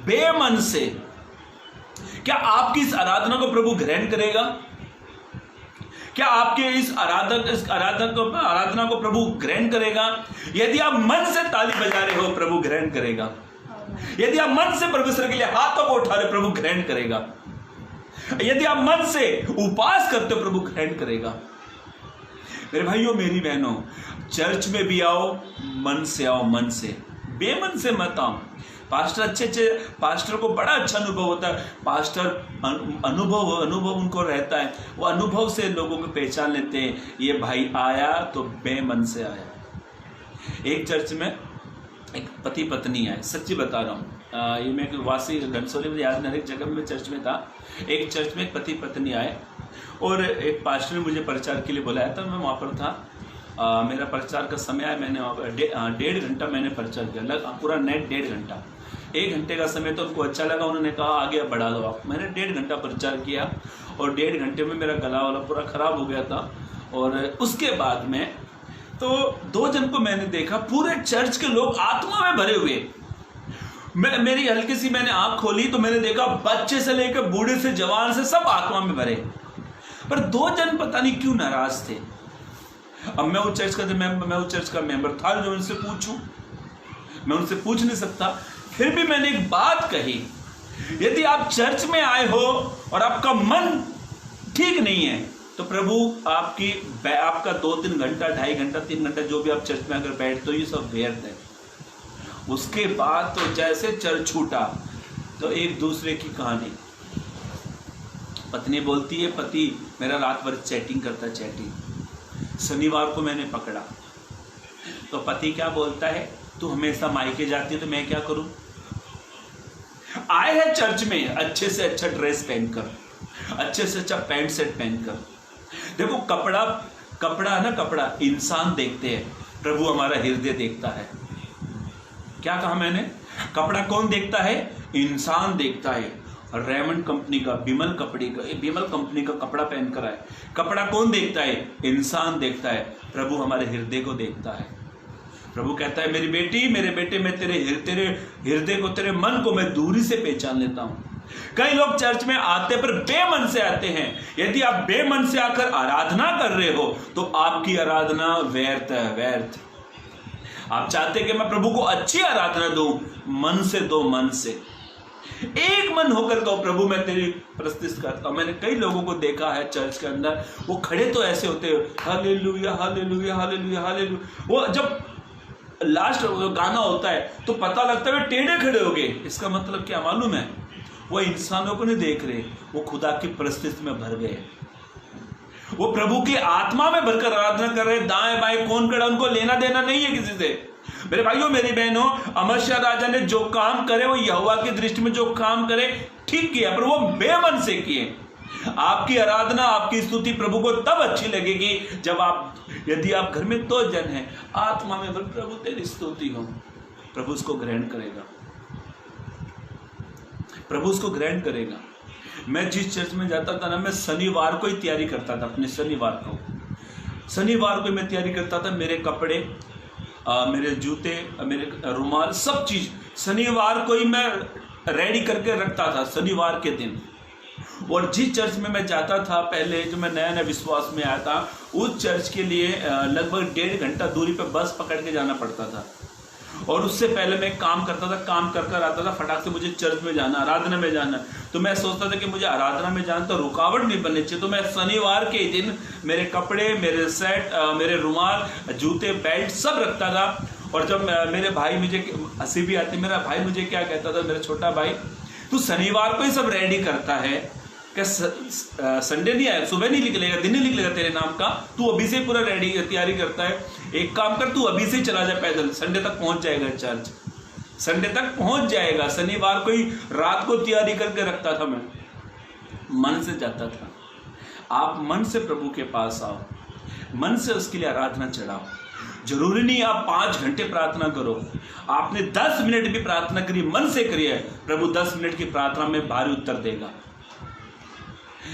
बेमन से। क्या आपकी इस आराधना को प्रभु ग्रहण करेगा? क्या आपके इस आराधना को प्रभु ग्रहण करेगा? यदि आप मन से ताली बजा रहे हो, प्रभु ग्रहण करेगा। यदि आप मन से परमेश्वर के लिए हाथों को उठा रहे, प्रभु ग्रहण करेगा। यदि आप मन से उपवास करते हो, प्रभु ग्रहण करेगा। मेरे भाइयों, मेरी बहनों, चर्च में भी आओ, मन से आओ, मन से, बेमन से मत आओ। पास्टर अच्छे पास्टर को बड़ा अच्छा अनुभव होता है। पास्टर अनुभव उनको रहता है, वो अनुभव से लोगों को पहचान लेते हैं, ये भाई आया तो बेमन से आया। एक चर्च में एक पति पत्नी आए, सच्ची बता रहा हूँ, ये मैं वासी घनसोली में याद नहीं, एक जगह में चर्च में था। एक चर्च में एक पति पत्नी आए और एक पास्टर ने मुझे प्रचार के लिए बुलाया था, मैं वहाँ पर था। मेरा प्रचार का समय है, मैंने 1.5 घंटा मैंने प्रचार किया, पूरा नेट 1.5 घंटा। 1 घंटे का समय तो उनको अच्छा लगा, उन्होंने कहा आगे बढ़ा दो आप। मैंने 1.5 घंटा प्रचार किया और 1.5 घंटे में मेरा गला वाला पूरा खराब हो गया था। और उसके बाद में तो 2 जन को मैंने देखा, पूरे चर्च के लोग आत्मा में भरे हुए। मेरी हल्की सी मैंने आंख खोली तो मैंने देखा बच्चे से लेकर बूढ़े से जवान से सब आत्मा में भरे। पर 2 जन पता नहीं क्यों नाराज थे। अब मैं उस चर्च का मेंबर था, जो उनसे पूछूं, मैं उनसे पूछ नहीं सकता। फिर भी मैंने एक बात कही, यदि आप चर्च में आए हो और आपका मन ठीक नहीं है तो प्रभु आपका 2-3 घंटा, 2.5 घंटा, 3 घंटा जो भी आप चर्च में अगर बैठते हो, ये सब व्यर्थ है। उसके बाद तो जैसे चर्च छूटा तो एक दूसरे की कहानी। पत्नी बोलती है पति मेरा रात भर चैटिंग करता है, चैटिंग। शनिवार को मैंने पकड़ा तो पति क्या बोलता है, तू हमेशा मायके जाती है तो मैं क्या करूं? आए हैं चर्च में अच्छे से अच्छा ड्रेस पहनकर, अच्छे से अच्छा पैंट सेट पहनकर। देखो कपड़ा इंसान देखते हैं, प्रभु हमारा हृदय देखता है। क्या कहा मैंने? कपड़ा कौन देखता है? इंसान देखता है। रेमंड कंपनी का, बिमल कंपनी का कपड़ा पहनकर आए। कपड़ा कौन देखता है? इंसान देखता है। प्रभु हमारे हृदय को देखता है। प्रभु कहता है मेरी बेटी, मेरे बेटे, मैं तेरे हृदय को, तेरे मन को मैं दूरी से पहचान लेता हूं। कई लोग चर्च में आते पर बेमन से आते हैं। यदि आप बेमन से आकर आराधना कर रहे हो तो आपकी आराधना व्यर्थ है, व्यर्थ। आप चाहते हैं कि मैं प्रभु को अच्छी आराधना दूं, मन से दो, मन से एक मन होकर कहो प्रभु मैं तेरी प्रस्तुति करता हूं। मैंने कई लोगों को देखा है चर्च के अंदर, वो खड़े तो ऐसे होते हैं, हालेलुया हालेलुया हालेलुया हालेलुया। वो जब लास्ट गाना होता है तो पता लगता है टेढ़े खड़े हो गए। इसका मतलब क्या मालूम है? वो इंसानों को नहीं देख रहे, वो खुदा की परिस्थिति में भर गए। वो प्रभु की आत्मा में भरकर आराधना कर रहे। दाएं बाएं कौन खड़ा, उनको लेना देना नहीं है किसी से। मेरे भाइयों मेरी बहनों, अमस्या राजा ने जो काम करे वो यहोवा की दृष्टि में जो काम करे ठीक किया, पर वो बेमन से किए। आपकी आराधना, आपकी स्तुति प्रभु को तब अच्छी लगेगी जब यदि आप घर में 2 जन हैं, आत्मा में प्रभु तेरी स्तुति हो, प्रभु उसको ग्रहण करेगा, प्रभु उसको ग्रहण करेगा। मैं जिस चर्च में जाता था ना, मैं शनिवार को ही तैयारी करता था, अपने शनिवार को मैं तैयारी करता था। मेरे कपड़े, मेरे जूते, मेरे रुमाल, सब चीज शनिवार को ही मैं रेडी करके रखता था, शनिवार के दिन। और जिस चर्च में मैं जाता था पहले, जो मैं नया विश्वास में आया था, उस चर्च के लिए लगभग 1.5 घंटा दूरी पे बस पकड़ के जाना पड़ता था। और उससे पहले मैं काम करता था, काम कर कर आता था, फटाक से मुझे चर्च में जाना, आराधना में जाना। तो मैं सोचता था कि मुझे आराधना में जाना तो रुकावट नहीं बननी चाहिए। तो मैं शनिवार के दिन मेरे कपड़े, मेरे सेट, मेरे रुमाल, जूते, बेल्ट सब रखता था। और जब मेरे भाई, मुझे हंसी भी आती, मेरा भाई मुझे क्या कहता था, मेरा छोटा भाई, तू शनिवार को ही सब रेडी करता है क्या? संडे नहीं आया, सुबह नहीं निकलेगा, दिन नहीं निकलेगा तेरे नाम का, तू अभी से पूरा रेडी तैयारी करता है। एक काम कर, तू अभी से चला जा पैदल, संडे तक पहुंच जाएगा चर्च, संडे तक पहुंच जाएगा। शनिवार को ही रात को तैयारी करके रखता था मैं, मन से जाता था। आप मन से प्रभु के पास आओ, मन से उसके लिए आराधना चढ़ाओ। जरूरी नहीं आप 5 घंटे प्रार्थना करो, आपने 10 मिनट भी प्रार्थना करी, मन से करिए, प्रभु 10 मिनट की प्रार्थना में भारी उत्तर देगा।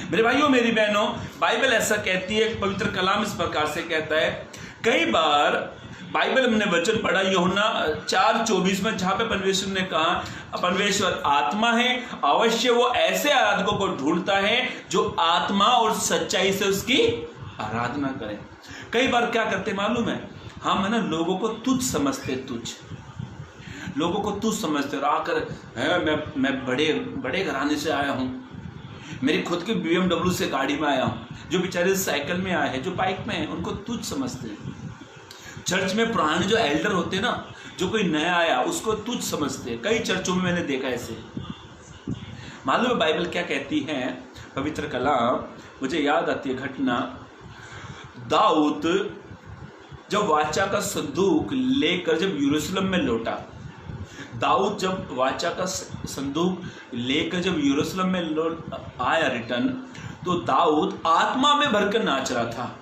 मेरे भाइयों मेरी बहनों, बाइबल ऐसा कहती है, पवित्र कलाम इस प्रकार से कहता है। कई बार बाइबल हमने वचन पढ़ा यूहन्ना 4:24 में, जहां पे परमेश्वर ने कहा, परमेश्वर आत्मा है, अवश्य वो ऐसे आराधकों को ढूंढता है जो आत्मा और सच्चाई से उसकी आराधना करें। कई बार क्या करते मालूम है, हम है ना लोगों को तुच्छ समझते, लोगों को तुच्छ समझते, और आकर मैं बड़े घराने से आया हूं, मेरी खुद की BMW से गाड़ी में आया हूं। जो बेचारे साइकिल में आए हैं, जो बाइक में हैं, उनको तुच्छ समझते हैं। चर्च में पुराने जो एल्डर होते हैं ना, जो कोई नया आया उसको तुच्छ समझते हैं। कई चर्चों में मैंने देखा ऐसे। मालूम है बाइबल क्या कहती है, पवित्र कलाम, मुझे याद आती है घटना, दाऊद जब वाचा का संदूक लेकर जब यरूशलेम में लौटा, दाऊद जब वाचा का संदूक लेकर जब यरूशलेम में आया रिटर्न, तो दाऊद आत्मा में भरकर नाच रहा था,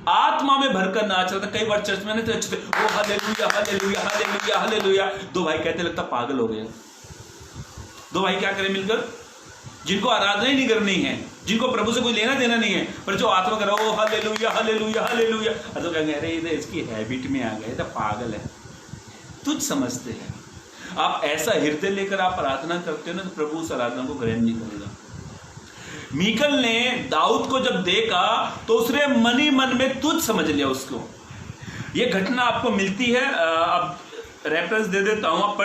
आत्मा में भरकर नाच रहा था। कई बार चर्च में नहीं थे, ओ हालेलुया हालेलुया हालेलुया हालेलुया। 2 भाई कहते लगता पागल हो गए। 2 भाई क्या करें मिलकर, जिनको आराधना ही नहीं करनी है, जिनको प्रभु से कोई लेना देना नहीं है, पर जो आत्मा कर रहा, ओ हालेलुया हालेलुया हालेलुया, तो क्या कह रहे हैं, इसकी हैबिट में आ गए, तो पागल है, तुझ समझते हैं। आप ऐसा हृदय लेकर आप प्रार्थना करते हो ना, तो प्रभु उस आराधना को ग्रहण नहीं करेगा। मीकल ने दाऊद को जब देखा तो उसने मन ही मन में तुच्छ समझ लिया उसको। ये घटना आपको मिलती है, अब रेफरेंस दे देता हूं, आप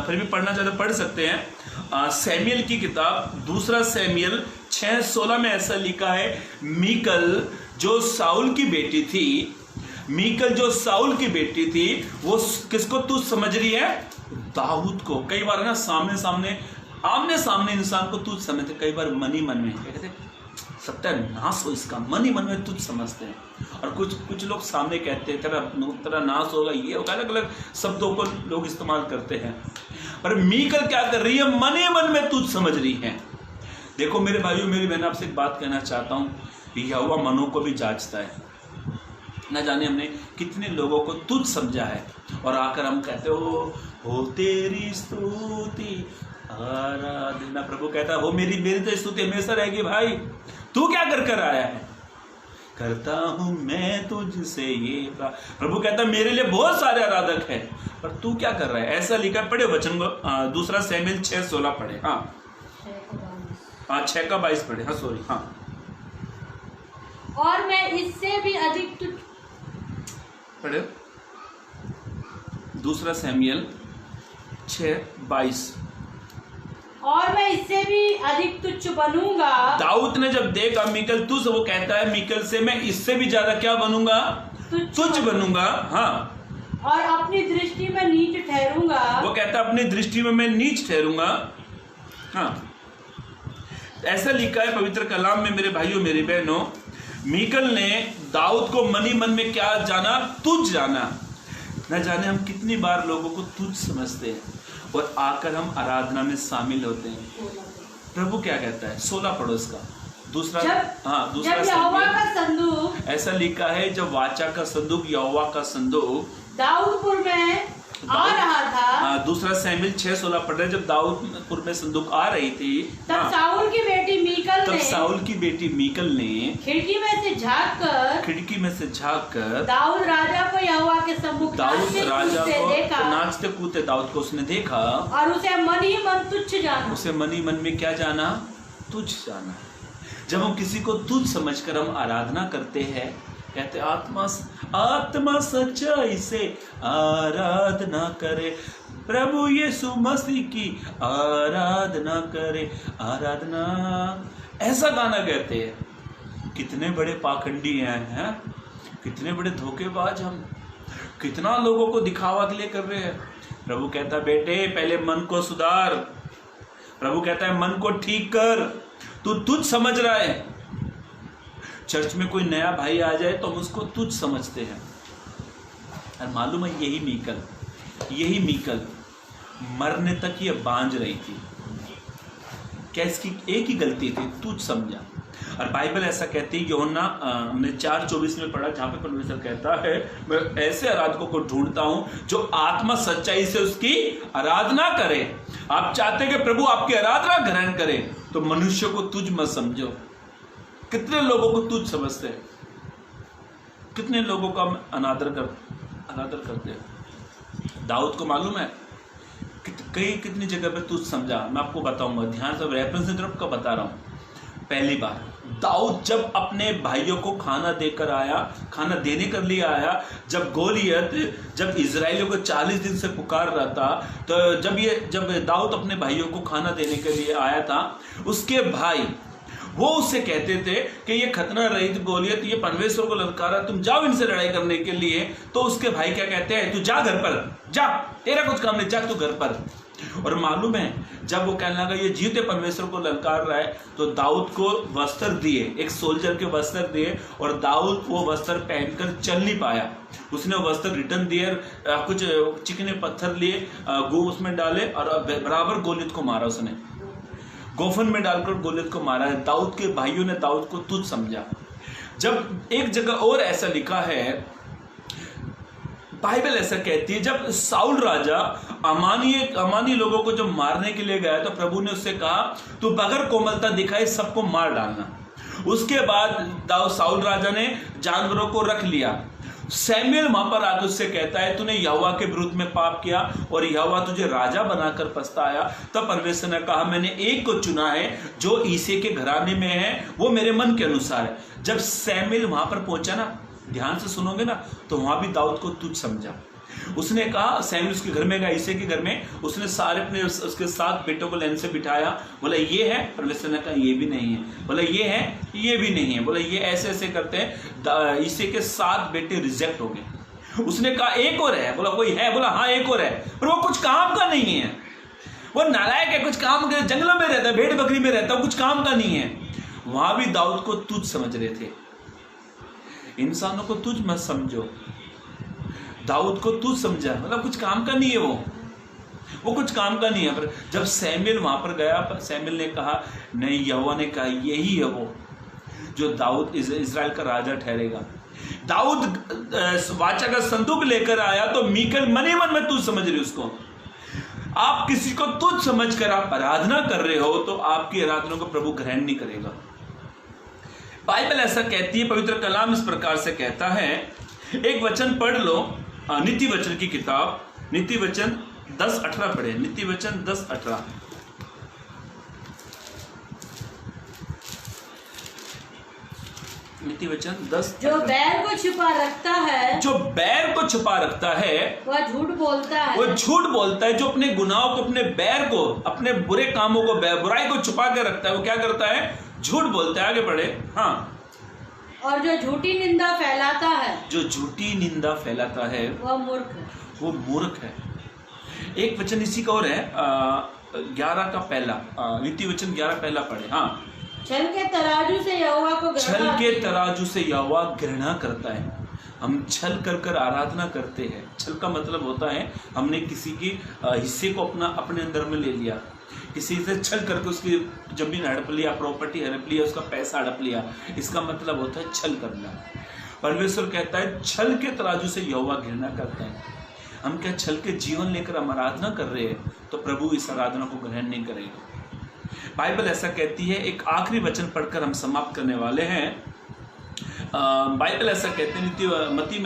फिर भी पढ़ना चाहते पढ़ सकते हैं। सैमुएल की किताब 2 सैमुएल 6:16 में ऐसा लिखा है, मीकल जो साउल की बेटी थी, वो किसको तुच्छ समझ रही है? दाऊद को। कई बार ना आमने सामने इंसान को तुच्छ समझते, कई बार मन ही मन में कहते सत्यानाश हो इसका, मन ही मन में तुच्छ समझते हैं। और कुछ लोग सामने कहते हैं तेरा नाश होगा, ये होगा, अलग अलग शब्दों को लोग इस्तेमाल करते हैं। पर मीकल क्या कर रही है? मन ही मन में तुच्छ समझ रही है। देखो मेरे भाइयों मेरी बहन, आपसे एक बात कहना चाहता हूँ, यहोवा मनों को भी जांचता है। न जाने हमने कितने लोगों को तुच्छ समझा है, और आकर हम कहते हो तेरी स्तुति आराधना। प्रभु कहता है, हो मेरी तो स्तुति हमेशा रहेगी। भाई तू क्या कर आया है? करता हूं मैं तुझसे ये। प्रभु कहता है मेरे लिए बहुत सारे आराधक हैं, पर तू क्या कर रहा है? ऐसा लिखा, पढ़े वचन को, 2 सैमुएल 6:16 पढ़े। हाँ 6:22 पढ़े। हाँ सॉरी, हाँ। और मैं इससे भी अधिक पढ़े 2 सैमुएल 6:22। और मैं इससे भी अधिक तुच्छ बनूंगा। दाऊद ने जब देखा मीकल तुच्छ, वो कहता है मीकल से मैं इससे भी ज्यादा क्या बनूंगा? तुच्छ बनूंगा। हाँ, और अपनी दृष्टि में नीच ठहरूंगा। वो कहता है अपनी दृष्टि में मैं नीच ठहरूंगा। हाँ, ऐसा लिखा है पवित्र कलाम में मेरे भाइयों मेरी बहनों। मीकल ने दाऊद को मन ही मन में क्या जाना? तुच्छ जाना। न जाने हम कितनी बार लोगों को तुच्छ समझते हैं और आकर हम आराधना में शामिल होते हैं। प्रभु क्या कहता है? 16 पढ़ो इसका दूसरा। दूसरा जब यहोवा का संदूक, ऐसा लिखा है जब वाचा का संदूक, यहोवा का संदूक दाऊदपुर में आ रहा था। दूसरा शमूएल 6:16 पढ़ रहे, जब दाऊदपुर में संदूक आ रही थी तब साउल की बेटी मीकल ने खिड़की में से झांककर दाऊद राजा को यहोवा के सम्मुख नाचते कूदते दाऊद को उसने देखा और उसे मन ही मन तुच्छ जाना। उसे मन ही मन में क्या जाना? तुच्छ जाना। जब हम किसी को तुच्छ समझकर हम आराधना करते हैं, कहते आत्मा सच्चाई से आराधना करे, प्रभु यीशु मसीह की आराधना करे, आराधना, ऐसा गाना कहते हैं। कितने बड़े पाखंडी हैं, कितने बड़े धोखेबाज हम, कितना लोगों को दिखावा के लिए कर रहे हैं। प्रभु कहता बेटे पहले मन को सुधार, प्रभु कहता है मन को ठीक कर, तू तुच्छ समझ रहा है। चर्च में कोई नया भाई आ जाए तो हम उसको तुच्छ समझते हैं। और मालूम है यही मीकल मरने तक ये बांझ रही थी। क्या इसकी एक ही गलती थी? तुच्छ समझा। और बाइबल ऐसा कहती है, यूहन्ना हमने 4:24 में पढ़ा, जहाँ पे परमेश्वर कहता है मैं ऐसे आराधकों को ढूंढता हूं जो आत्मा सच्चाई से उसकी आराधना करे। आप चाहते हैं कि प्रभु आपकी आराधना ग्रहण करे, तो मनुष्य को तुच्छ मत समझो। कितने लोगों को तुच्छ समझते हैं, कितने लोगों का अनादर करते हैं। दाऊद को मालूम है कितनी जगह पे तुच्छ समझा। मैं आपको बताऊंगा, ध्यान से रेफरेंस तरफ का बता रहा हूं। पहली बार दाऊद जब अपने भाइयों को खाना देने के लिए आया, जब गोलियत जब इजराइलियों को 40 दिन से पुकार रहा था, तो जब दाऊद अपने भाइयों को खाना देने के लिए आया था, उसके भाई वो उससे कहते थे कि ये खतना रहित गोलियत, ये परमेश्वर को ललकारा, तुम जाओ इनसे लड़ाई करने के लिए। तो उसके भाई क्या कहते हैं? तू जा घर पर, जा, तेरा कुछ काम नहीं, जा तू घर पर। और मालूम है जब वो कहने लगा ये जीते परमेश्वर को ललकार रहा है, तो दाऊद को वस्त्र दिए, एक सोल्जर के वस्त्र दिए, और दाऊद वो वस्त्र पहनकर चल नहीं पाया। उसने वस्त्र रिटर्न दिए, कुछ चिकने पत्थर लिए, गू उसमें डाले और बराबर गोलियत को मारा। उसने गोफन में डालकर गोलियत को मारा है। दाऊद के भाइयों ने दाऊद को तुच्छ समझा। जब एक जगह और ऐसा लिखा है, बाइबल ऐसा कहती है, जब साउल राजा अमानी लोगों को जब मारने के लिए गया, तो प्रभु ने उससे कहा तू बगैर कोमलता दिखाए सबको मार डालना। उसके बाद साउल राजा ने जानवरों को रख लिया। सैमुएल वहां पर आकर उससे कहता है तूने यहोवा के विरुद्ध में पाप किया और यहोवा तुझे राजा बनाकर पछताया। तब परमेश्वर ने कहा मैंने एक को चुना है जो ईसे के घराने में है, वो मेरे मन के अनुसार है। जब सैमुएल वहां पर पहुंचा ना, ध्यान से सुनोगे ना, तो वहां भी दाऊद को तुच्छ समझा। उसने कहा, सैमुएल उसके घर में गया, ईसे के घर में, उसने सारे अपने उसके 7 बेटों को लाइन से बिठाया। बोला ये है, परमेश्वर ने कहा ये भी नहीं है। बोला ये है, ये भी नहीं है। बोला ये ऐसे ऐसे करते हैं। ईसे के 7 बेटे रिजेक्ट हो गए। उसने कहा एक और है। बोला कोई है? बोला हाँ एक और है, पर वो कुछ काम का नहीं है, वो नालायक है, कुछ काम के, जंगलों में रहता है, भेड़ बकरी में रहता है, कुछ काम का नहीं है। वहां भी दाऊद को तुच्छ समझ रहे थे। इंसानों को तुच्छ मत समझो। दाऊद को तुच्छ समझा, मतलब कुछ काम का नहीं है, वो कुछ काम का नहीं है। पर जब सैमुएल वहां पर गया, सैमुएल ने कहा नहीं, यहोवा ने कहा यही है वो जो दाऊद इजराइल का राजा ठहरेगा। दाऊद वाचा का संदूक लेकर आया तो मीकल मन ही मन में तुच्छ समझ रही उसको। आप किसी को तुच्छ समझकर आप आराधना कर रहे हो तो आपकी आराधना को प्रभु ग्रहण नहीं करेगा। बाइबल ऐसा कहती है, पवित्र कलाम इस प्रकार से कहता है, एक वचन पढ़ लो, नीति वचन की किताब, नीति वचन 10:18 पढ़े, नीति वचन 10:18। नीति वचन 10। जो बैर को छुपा रखता है, जो बैर को छुपा रखता है वह झूठ बोलता है। वो झूठ बोलता है। जो अपने गुनाहों को, अपने बैर को, अपने बुरे कामों को, बुराई को छुपा के रखता है, वो क्या करता है? झूठ बोलता है। आगे बढ़े। हाँ। और जो झूठी निंदा फैलाता है, जो झूठी निंदा फैलाता है वह मूर्ख है। वो मूर्ख है। एक वचन इसी का और है, 11 का पहला, नीति वचन 11 पहला पढ़े। हाँ। छल के तराजू से यहोवा को छल के तराजू से यहोवा घृणा करता है। हम छल कर कर आराधना करते हैं। छल का मतलब होता है हमने किसी की हिस्से को अपने अंदर में ले लिया, किसी से छल करके उसकी जमीन हड़प लिया, प्रॉपर्टी हड़प लिया, उसका पैसा हड़प लिया। इसका मतलब होता है छल करना। परमेश्वर कहता है छल के तराजू से यहोवा घृणा करता है। हम क्या छल के जीवन लेकर हम आराधना कर रहे हैं तो प्रभु इस आराधना को ग्रहण नहीं करेगा। बाइबल ऐसा कहती है, एक आखिरी वचन पढ़कर हम समाप्त करने वाले हैं। बाइबल ऐसा कहते हैं, मत्ती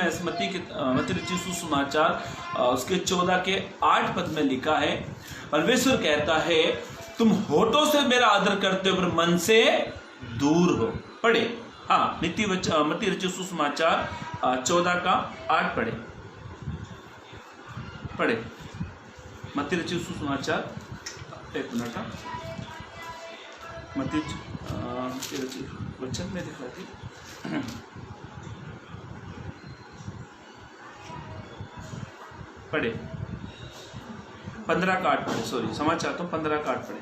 रचित सुसमाचार उसके 14 के 8 पद में लिखा है, परमेश्वर कहता है तुम होठों से मेरा आदर करते हो पर मन से दूर हो। पढ़े, हाँ, मत्ती रचित सुसमाचार 14 का 8 पढ़े। मत्ती रचित सुसमाचार, एक मिनट, मत्ती रचित वचन में दिख रहा थी, पढ़े 15 का 8 पढ़े, सॉरी क्षमा चाहता हूँ, 15 का 8 पढ़े,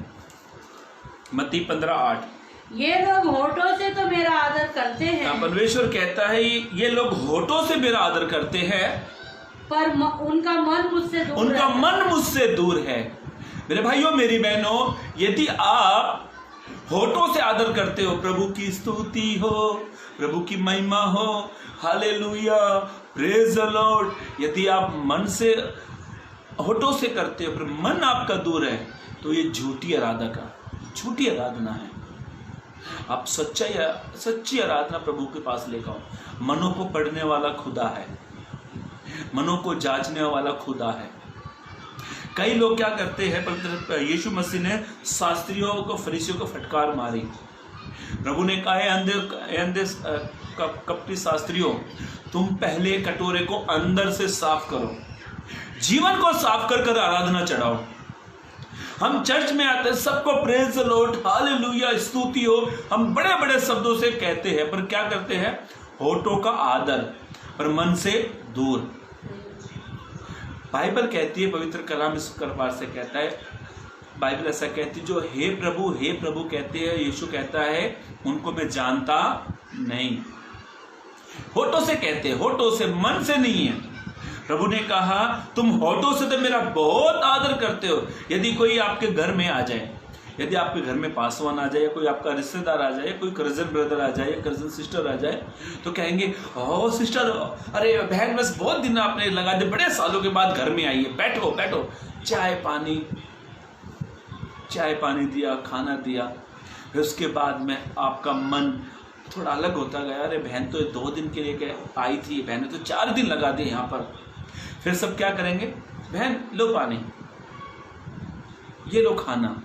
मत्ती 15:8। ये लोग होठों से तो मेरा आदर करते हैं, परमेश्वर कहता है ये लोग होठों से मेरा आदर करते हैं पर उनका मन मुझसे दूर है। मेरे भाइयों मेरी बहनों, यदि आप होठों से आदर करते हो, प्रभु की स्तुति हो, प्रभु की महिमा हो, हालेलुया, प्रेज द लॉर्ड, यदि आप मन से होठों से करते हो पर मन आपका दूर है तो ये झूठी आराधना है। आप सच्ची आराधना प्रभु के पास लेकर आओ। मनों को पढ़ने वाला खुदा है, मनों को जांचने वाला खुदा है। कई लोग क्या करते हैं, पवित्र यीशु मसीह ने शास्त्रियों को, फरीसियों को फटकार मारी। प्रभु ने कहा है अंधे कपटी शास्त्रियों, तुम पहले कटोरे को अंदर से साफ करो, जीवन को साफ कर कर आराधना चढ़ाओ। हम चर्च में आते हैं, सबको प्रेज द लॉर्ड, हालेलुया, स्तुति हो, हम बड़े बड़े शब्दों से कहते हैं, पर क्या करते हैं, होठों का आदर पर मन से दूर। बाइबल कहती है, पवित्र कलाम इस प्रकार से कहता है, बाइबल ऐसा कहती है, जो हे प्रभु कहते हैं, यीशु कहता है उनको मैं जानता नहीं। होठों से कहते हैं, होठों से, मन से नहीं है। प्रभु ने कहा तुम होठों से तो मेरा बहुत आदर करते हो। यदि कोई आपके घर में आ जाए, यदि आपके घर में पासवान आ जाए, या कोई आपका रिश्तेदार आ जाए, कोई कजन ब्रदर आ जाए, कजन सिस्टर आ जाए, तो कहेंगे ओ सिस्टर, अरे बहन, बस बहुत दिन आपने लगा दिए, बड़े सालों के बाद घर में आई है, बैठो बैठो, चाय पानी दिया, खाना दिया। फिर उसके बाद में आपका मन थोड़ा अलग होता गया, अरे बहन तो 2 दिन के लिए आई थी, बहन ने तो 4 दिन लगा दिए यहाँ पर। फिर सब क्या करेंगे, बहन लो पानी, ये लो खाना।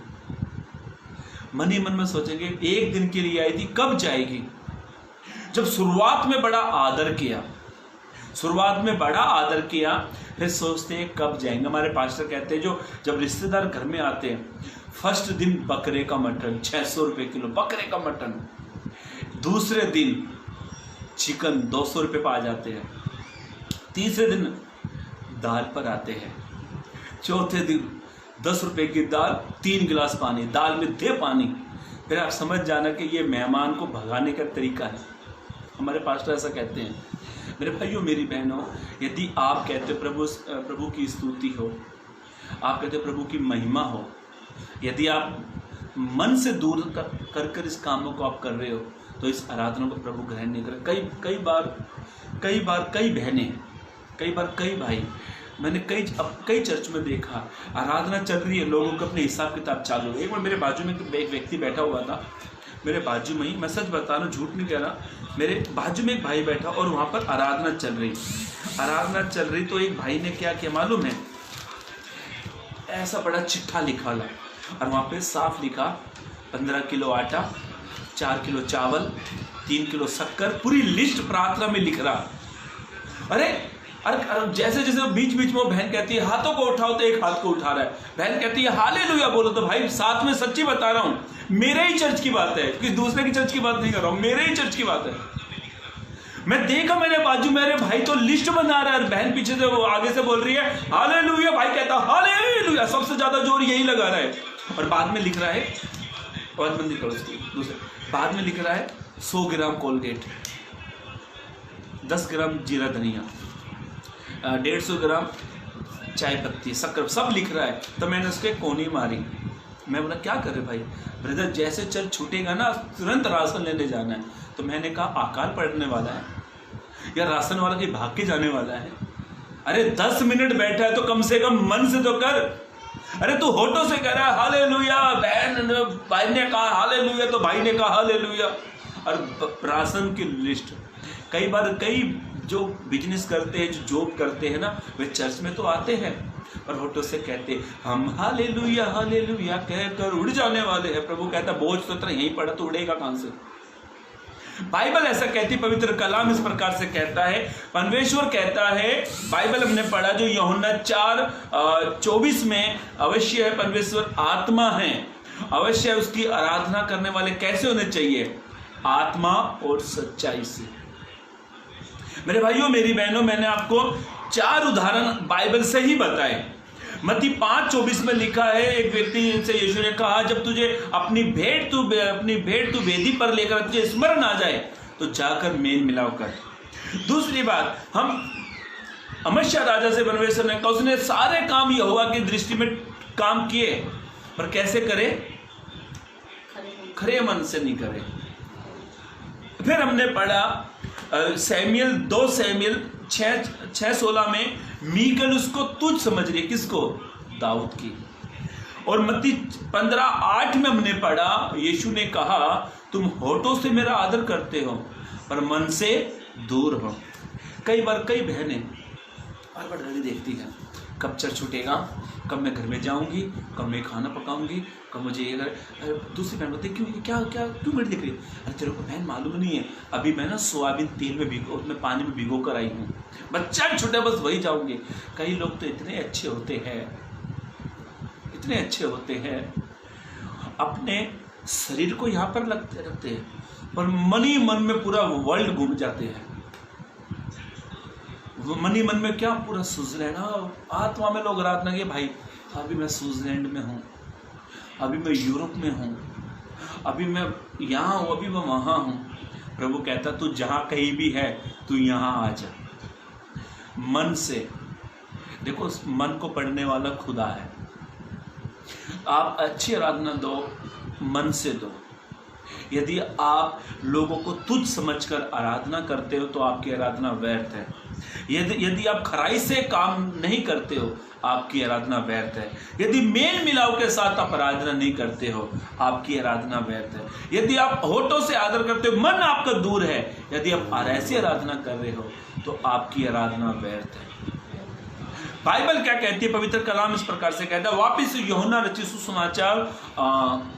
मन ही मन में सोचेंगे 1 दिन के लिए आई थी, कब जाएगी। जब शुरुआत में बड़ा आदर किया, फिर सोचते हैं कब जाएंगे। हमारे पास्टर कहते हैं, जब रिश्तेदार घर में आते हैं, फर्स्ट दिन बकरे का मटन 600 रुपये किलो, बकरे का मटन। दूसरे दिन चिकन 200 रुपये पर आ जाते हैं। तीसरे दिन दाल पर आते हैं। चौथे दिन 10 रुपये की दाल, 3 गिलास पानी, दाल में दे पानी। फिर आप समझ जाना कि ये मेहमान को भगाने का तरीका है। हमारे पास्टर ऐसा कहते हैं। मेरे भाइयों मेरी बहनों, यदि आप कहते हो प्रभु की स्तुति हो, आप कहते हो प्रभु की महिमा हो, यदि आप मन से दूर कर इस कामों को आप कर रहे हो, तो इस आराधना को प्रभु ग्रहण नहीं करे। कई बार कई बहनें, कई भाई, मैंने कई चर्च में देखा, आराधना चल रही है, लोगों को अपने हिसाब किताब चालू है। एक बार मेरे बाजू में एक व्यक्ति बैठा हुआ था, मेरे बाजू में ही, मैं सच बता रहा हूँ, झूठ नहीं कह रहा, मेरे बाजू में एक भाई बैठा और वहाँ पर आराधना चल रही। तो एक भाई ने क्या किया मालूम है, ऐसा बड़ा चिट्ठा लिखा वाला, और वहाँ पे साफ लिखा 15 किलो आटा, 4 किलो चावल, 3 किलो शक्कर, पूरी लिस्ट प्रार्थना में लिख रहा। अरे जैसे बीच में वो बहन कहती है हाथों को उठाओ, तो एक हाथ को उठा रहा है। बहन कहती है हालेलुया बोलो, तो भाई साथ में सच्ची बता रहा हूँ, मेरे ही चर्च की बात है, किसी दूसरे की चर्च की बात नहीं कर रहा हूँ, मेरे ही चर्च की बात है। मैं देखा मेरे बाजू में, अरे भाई तो लिस्ट बना रहा है, बहन पीछे से वो आगे से बोल रही है हालेलुया, भाई कहता हालेलुया, सबसे ज्यादा जोर यही लगा रहा है। और बाद में लिख रहा है, बाद में लिख रहा है 100 ग्राम कोलगेट, 10 ग्राम जीरा धनिया, 150 ग्राम चाय पत्ती, शक्कर, सब लिख रहा है। तो मैंने उसके कोनी मारी। मैं बोला क्या करे भाई, ब्रदर जैसे चल छूटेगा ना तुरंत राशन लेने जाना है। तो मैंने कहा अकाल पड़ने वाला है या राशन वाला कहीं भाग के जाने वाला है? अरे 10 मिनट बैठा है तो कम से कम मन से तो कर। अरे तू होठों से कह रहा है हालेलुया, बहन भाई ने कहा हालेलुया तो भाई ने कहा हालेलुया। और राशन की लिस्ट, कई बार कई जो बिजनेस करते हैं, जो जॉब करते हैं ना, वे चर्च में तो आते हैं और होठों से कहते हम हालेलुया हालेलुया कहकर उड़ जाने वाले हैं। प्रभु कहता बोझ तो तेरा यहीं पड़ा, तो उड़ेगा कहां से? बाइबल ऐसा कहती, पवित्र कलाम इस प्रकार से कहता है, परमेश्वर कहता है, बाइबल हमने पढ़ा जो यूहन्ना 4:24 में, अवश्य है परमेश्वर आत्मा है, अवश्य है उसकी आराधना करने वाले कैसे होने चाहिए? आत्मा और सच्चाई से। मेरे भाइयों मेरी बहनों, मैंने आपको 4 उदाहरण बाइबल से ही बताए। मत्ती 5:24 में लिखा है, एक व्यक्ति से यीशु ने कहा जब तुझे अपनी भेंट तू वेदी पर लेकर तुझे स्मरण आ जाए तो जाकर मेल मिलाव कर। दूसरी बात, हम अमस्या राजा से परमेश्वर ने कहा, उसने सारे काम यहोवा की दृष्टि में काम किए, पर कैसे करे? खरे मन से नहीं करे। फिर हमने पढ़ा सैमुएल 2 सैमुएल 6:16 में, मीकल उसको तुच्छ समझ रही है, किसको? दाऊद की। और मत्ती 15:8 में हमने पढ़ा, यीशु ने कहा तुम होठों से मेरा आदर करते हो पर मन से दूर हो। कई बार कई बहनें बार बार घड़ी देखती हैं, कब चर्च छूटेगा, कब मैं घर में जाऊंगी, कब मैं खाना पकाऊंगी, कब मुझे ये घर। दूसरी बहन बोलती क्यों घड़ी देख रही है? अरे तेरे को बहन मालूम नहीं है, अभी मैं ना सोयाबीन तेल में पानी में भिगो कर आई हूँ, बच्चा छूटे बस वही जाऊंगी। कई लोग तो इतने अच्छे होते हैं, अपने शरीर को यहाँ पर रखते हैं पर मन ही मन में पूरा वर्ल्ड घूम जाते हैं। मन ही मन में क्या? पूरा स्विट्जरलैंड। आत्मा में लोग आराधना के, भाई अभी मैं स्विट्जरलैंड में हूँ, अभी मैं यूरोप में हूँ, अभी मैं यहाँ हूँ, अभी मैं वहाँ हूँ। प्रभु कहता तू जहाँ कहीं भी है तू यहाँ आ जा। मन से देखो, मन को पढ़ने वाला खुदा है। आप अच्छी आराधना दो, मन से दो। यदि आप लोगों को तुच्छ समझकर आराधना करते हो तो आपकी आराधना व्यर्थ है। यदि आप खराई से काम नहीं करते हो, आपकी आराधना व्यर्थ है। यदि मेल मिलाव के साथ आप आराधना नहीं करते हो, आपकी आराधना व्यर्थ है। यदि आप होठों से आदर करते हो, मन आपका दूर है, यदि आप ऐसी आराधना कर रहे हो तो आपकी आराधना व्यर्थ है। बाइबल क्या कहती है? पवित्र कलाम इस प्रकार से कहता है, वापिस यूहन्ना रचित सुसमाचार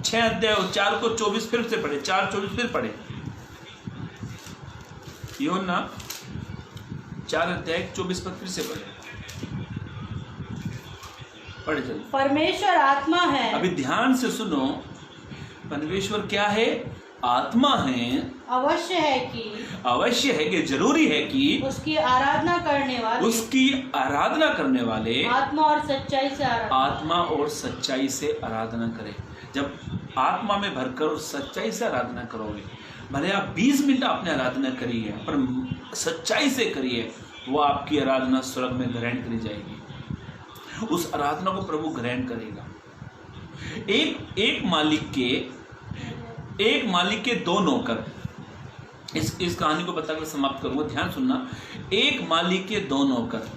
6:4-24 फिर से पढ़े, 4:24 फिर पढ़े। यूहन्ना 4:24 पर फिर से पढ़े चल। परमेश्वर आत्मा है। अभी ध्यान से सुनो, परमेश्वर क्या है? आत्मा है। अवश्य है कि जरूरी है कि उसकी आराधना करने वाले आत्मा और सच्चाई से आराधना करें। जब आत्मा में भरकर और सच्चाई से आराधना करोगे, भले आप 20 मिनट आपने आराधना करी है पर सच्चाई से करिए, वो आपकी आराधना स्वर्ग में ग्रहण करी जाएगी। उस आराधना को प्रभु ग्रहण करेगा। एक मालिक के 2 नौकर, इस कहानी को बताकर समाप्त करूंगा, ध्यान सुनना। एक मालिक के 2 नौकर,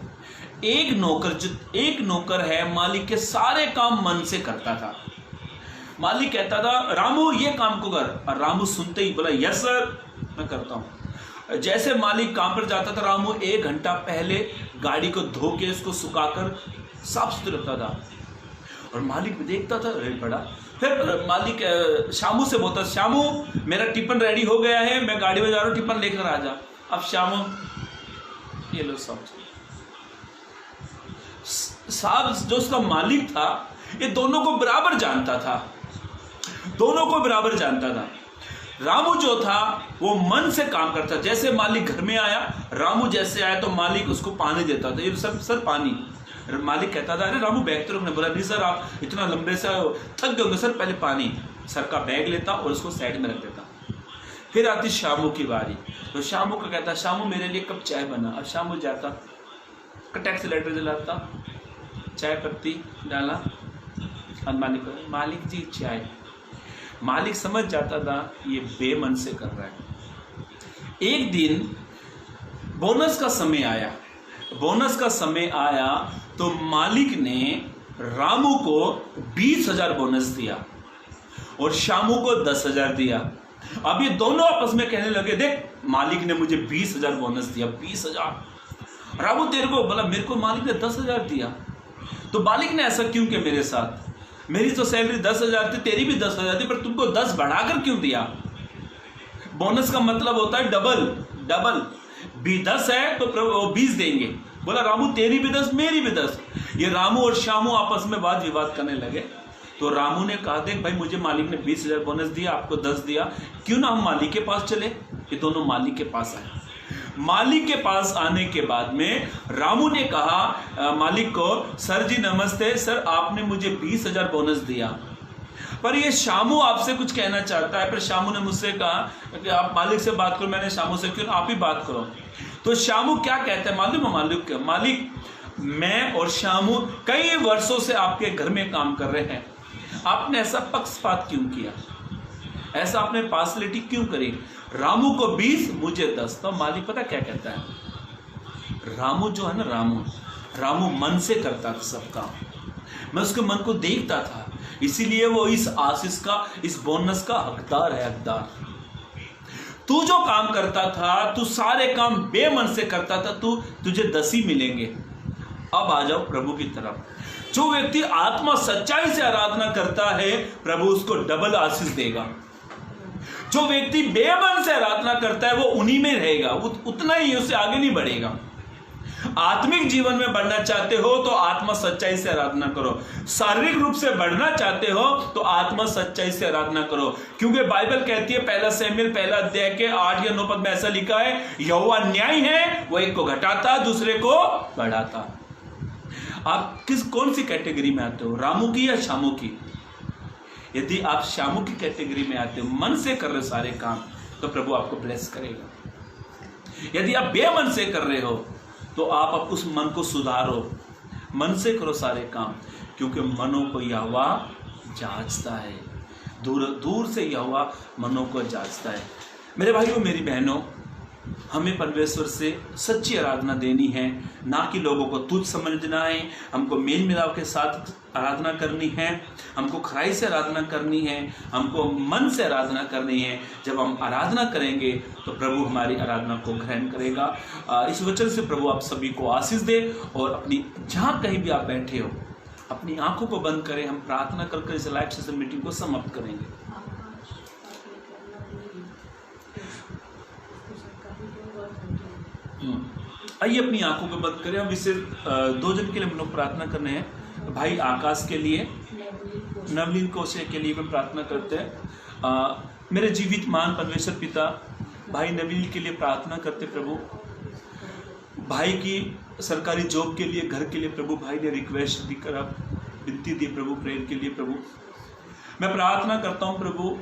एक नौकर है, मालिक के सारे काम मन से करता था। मालिक कहता था रामू ये काम को कर, और रामू सुनते ही बोला यस सर मैं करता हूँ। जैसे मालिक काम पर जाता था, रामू 1 घंटा पहले गाड़ी को धो के उसको सुखाकर साफ सुथरा रखता था। और मालिक भी देखता था, अरे बड़ा। फिर मालिक शामू से बोलता, शामू मेरा टिफिन रेडी हो गया है, मैं गाड़ी में जा रहा हूँ, टिफिन लेकर आ जा। अब शामू ये लो साहब जो उसका मालिक था, ये दोनों को बराबर जानता था। रामू जो था वो मन से काम करता। जैसे मालिक घर में आया, रामू जैसे आया तो मालिक उसको पानी देता था, ये सर पानी। मालिक कहता था अरे रामू बैग तो रखने। बोला नहीं सर आप इतना लंबे से थक गए होंगे सर, पहले पानी। सर का बैग लेता और उसको साइड में रख देता। फिर आती शामू की बारी, तो शामू का कहता शामू मेरे लिए कप चाय बना। अब शामू जाता, एक्सीलेटर जलाता, चाय पत्ती डाला और मालिक को, मालिक जी चाय। मालिक समझ जाता था ये बेमन से कर रहा है। एक दिन बोनस का समय आया, बोनस का समय आया तो मालिक ने रामू को 20,000 बोनस दिया और शामू को 10,000 दिया। अब ये दोनों आपस में कहने लगे, देख मालिक ने मुझे 20,000 बोनस दिया, 20,000। रामू तेरे को बोला, मेरे को मालिक ने 10,000 दिया, तो मालिक ने ऐसा क्यों किया मेरे साथ? मेरी तो सैलरी 10,000 थी, तेरी भी 10,000 थी, पर तुमको 10 बढ़ाकर क्यों दिया? बोनस का मतलब होता है डबल, डबल। 10 है तो 20 देंगे। बोला रामू तेरी भी 10, मेरी भी 10। ये रामू और शामू आपस में वाद विवाद करने लगे। तो रामू ने कहा, देख भाई मुझे मालिक ने 20,000 बोनस दिया, आपको 10 दिया, क्यों ना हम मालिक के पास चले। ये दोनों मालिक के पास आए। मालिक के पास आने के बाद में रामू ने कहा मालिक को, सर जी नमस्ते, सर आपने मुझे 20,000 बोनस दिया, पर ये शामू आपसे कुछ कहना चाहता है। पर शामू ने मुझसे कहा कि आप मालिक से बात करो। मैंने शामू से, क्यों आप ही बात करो। तो शामू क्या कहता है मालूम है? मालिक मैं और शामू कई वर्षों से आपके घर में काम कर रहे हैं, आपने ऐसा पक्षपात क्यों किया, ऐसा आपने पार्शलिटी क्यों करी? रामू को 20 मुझे 10। तो मालिक पता क्या कहता है, रामू जो है ना, रामू मन से करता था सब काम, मैं उसके मन को देखता था, इसीलिए वो इस आशीष का, इस बोनस का हकदार है, हकदार। तू जो काम करता था, तू सारे काम बेमन से करता था, तुझे 10 ही मिलेंगे। अब आ जाओ प्रभु की तरफ। जो व्यक्ति आत्मा सच्चाई से आराधना करता है, प्रभु उसको डबल आशीष देगा। जो व्यक्ति बेमन से आराधना करता है वो उन्हीं में रहेगा, उतना ही, उससे आगे नहीं बढ़ेगा। आत्मिक जीवन में बढ़ना चाहते हो तो आत्मा सच्चाई से आराधना करो। शारीरिक रूप से बढ़ना चाहते हो तो आत्मा सच्चाई से आराधना करो, क्योंकि बाइबल कहती है 1 शमूएल 1 अध्याय के 8 या 9 पद में ऐसा लिखा है, यहोवा न्यायी है, वो एक को घटाता दूसरे को बढ़ाता। आप कौन सी कैटेगरी में आते हो, रामू की या शामू की? यदि आप शामू की कैटेगरी में आते हो, मन से कर रहे हो सारे काम, तो प्रभु आपको ब्लेस करेगा। यदि आप बेमन से कर रहे हो तो आप उस मन को सुधारो, मन से करो सारे काम, क्योंकि मनों को यहोवा जांचता है। दूर दूर से यहोवा मनों को जांचता है। मेरे भाइयों मेरी बहनों, हमें परमेश्वर से सच्ची आराधना देनी है, ना कि लोगों को तुच्छ समझना है। हमको मेल मिलाप के साथ आराधना करनी है, हमको खराई से आराधना करनी है, हमको मन से आराधना करनी है। जब हम आराधना करेंगे तो प्रभु हमारी आराधना को ग्रहण करेगा। इस वचन से प्रभु आप सभी को आशीष दे, और अपनी जहाँ कहीं भी आप बैठे हो अपनी आंखों को बंद करें। हम प्रार्थना कर इस लाइव सेशन मीटिंग को समाप्त करेंगे। आइए अपनी आंखों को बंद करें। हम इसे 2 जन के लिए हम लोग प्रार्थना करने हैं। भाई आकाश के लिए, नवलीन कोशे के लिए भी प्रार्थना करते हैं। मेरे जीवित मान परमेश्वर पिता, भाई नवलीन के लिए प्रार्थना करते प्रभु। भाई की सरकारी जॉब के लिए, घर के लिए प्रभु भाई ने रिक्वेस्ट दी कर आप विनती दी प्रभु, प्रेयर के लिए प्रभु। मैं प्रार्थना करता हूँ प्रभु,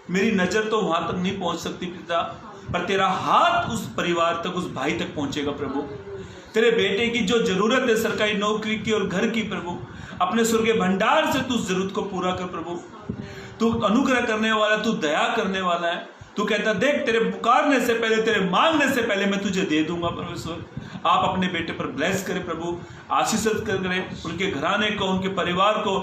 मेरी नज़र तो वहाँ तक नहीं पहुँच सकती पिता, पर तेरा हाथ उस परिवार तक, उस भाई तक पहुँचेगा प्रभु। तेरे बेटे की जो जरूरत है सरकारी नौकरी की और घर की प्रभु, अपने स्वर्गीय भंडार से तू जरूरत को पूरा कर प्रभु। तू अनुग्रह करने वाला, तू दया करने वाला है। तू कहता देख, तेरे पुकारने से पहले, तेरे मांगने से पहले मैं तुझे दे दूंगा परमेश्वर। आप अपने बेटे पर ब्लेस करें प्रभु, आशीषित करें उनके घराने को, उनके परिवार को,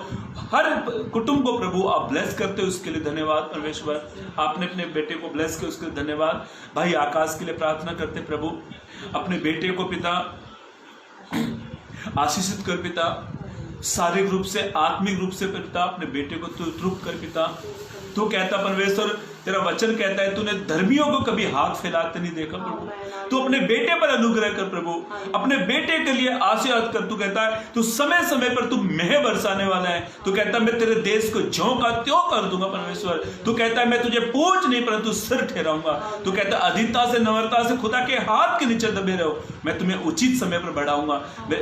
हर कुटुंब को प्रभु आप ब्लेस करते हो, उसके लिए धन्यवाद परमेश्वर। आपने अपने बेटे को ब्लेस किया, उसके लिए धन्यवाद। भाई आकाश के लिए प्रार्थना करते प्रभु, अपने बेटे को पिता आशीषित कर पिता, शारीरिक रूप से, आत्मिक रूप से पिता, अपने बेटे को तू तृप्त कर पिता। तू कहता परमेश्वर, तेरा वचन कहता है तूने धर्मियों को कभी हाथ फैलाते नहीं देखा प्रभु। तू अपने बेटे पर अनुग्रह कर प्रभु, अपने बेटे के लिए आशीर्वाद कर। तू कहता है तू समय समय पर तू मेह बरसाने वाला है। तू कहता है मैं तेरे देश को ज्यों का त्यों कर दूंगा परमेश्वर। तू कहता है मैं तुझे पूंछ नहीं परंतु सिर ठहराऊंगा। तू कहता है अधिकता से, नम्रता से खुदा के हाथ के नीचे दबे रहो, मैं तुम्हें उचित समय पर बढ़ाऊंगा।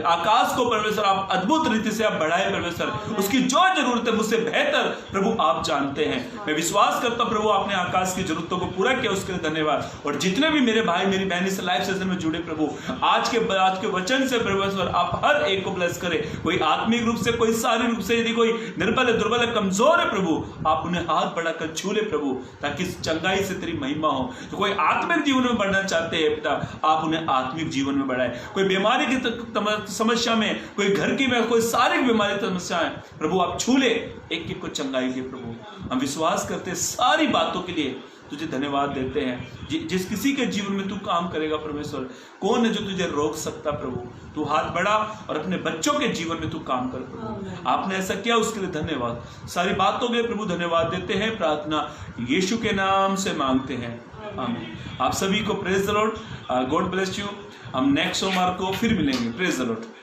आकाश को परमेश्वर आप अद्भुत रीति से आप बढ़ाए परमेश्वर, उसकी जो जरूरत है मुझसे बेहतर प्रभु आप जानते हैं। मैं विश्वास करता हूं प्रभु, आपने आपने आकाश की जरूरतों को पूरा किया, उसके लिए धन्यवाद। और जितने भी मेरे भाई मेरी बहन इस लाइव सेशन में जुड़े प्रभु, आज के वचन से प्रभु आप हर एक को ब्लेस करें। कोई आत्मिक रूप से, कोई शारीरिक रूप से, यदि कोई निर्बल है, दुर्बल है, कमजोर है प्रभु, आप उन्हें हाथ बढ़ाकर छू ले प्रभु, ताकि इस चंगाई से तेरी महिमा हो। तो कोई आत्मिक जीवन में बढ़ना चाहते हैं पिता, आप उन्हें आत्मिक जीवन में बढ़ाए। कोई बीमारी की समस्या में, कोई घर की में, कोई शारीरिक बीमारी की समस्या है प्रभु, आप छू ले, एक एक को चंगाई दे प्रभु। हम विश्वास करते हैं सारी बातों के लिए तुझे धन्यवाद देते हैं। जिस किसी के जीवन में तू काम करेगा परमेश्वर, कौन है जो तुझे रोक सकता प्रभु? तू हाथ बढ़ा और अपने बच्चों के जीवन में तू काम कर प्रभु। आपने ऐसा किया, उसके लिए धन्यवाद। सारी बातों के प्रभु धन्यवाद देते हैं। प्रार्थना यीशु के नाम से मांगते हैं, आमीन। आप सभी को praise the Lord, God bless you. हम नेक्स्ट सोमवार को फिर मिलेंगे। Praise the Lord.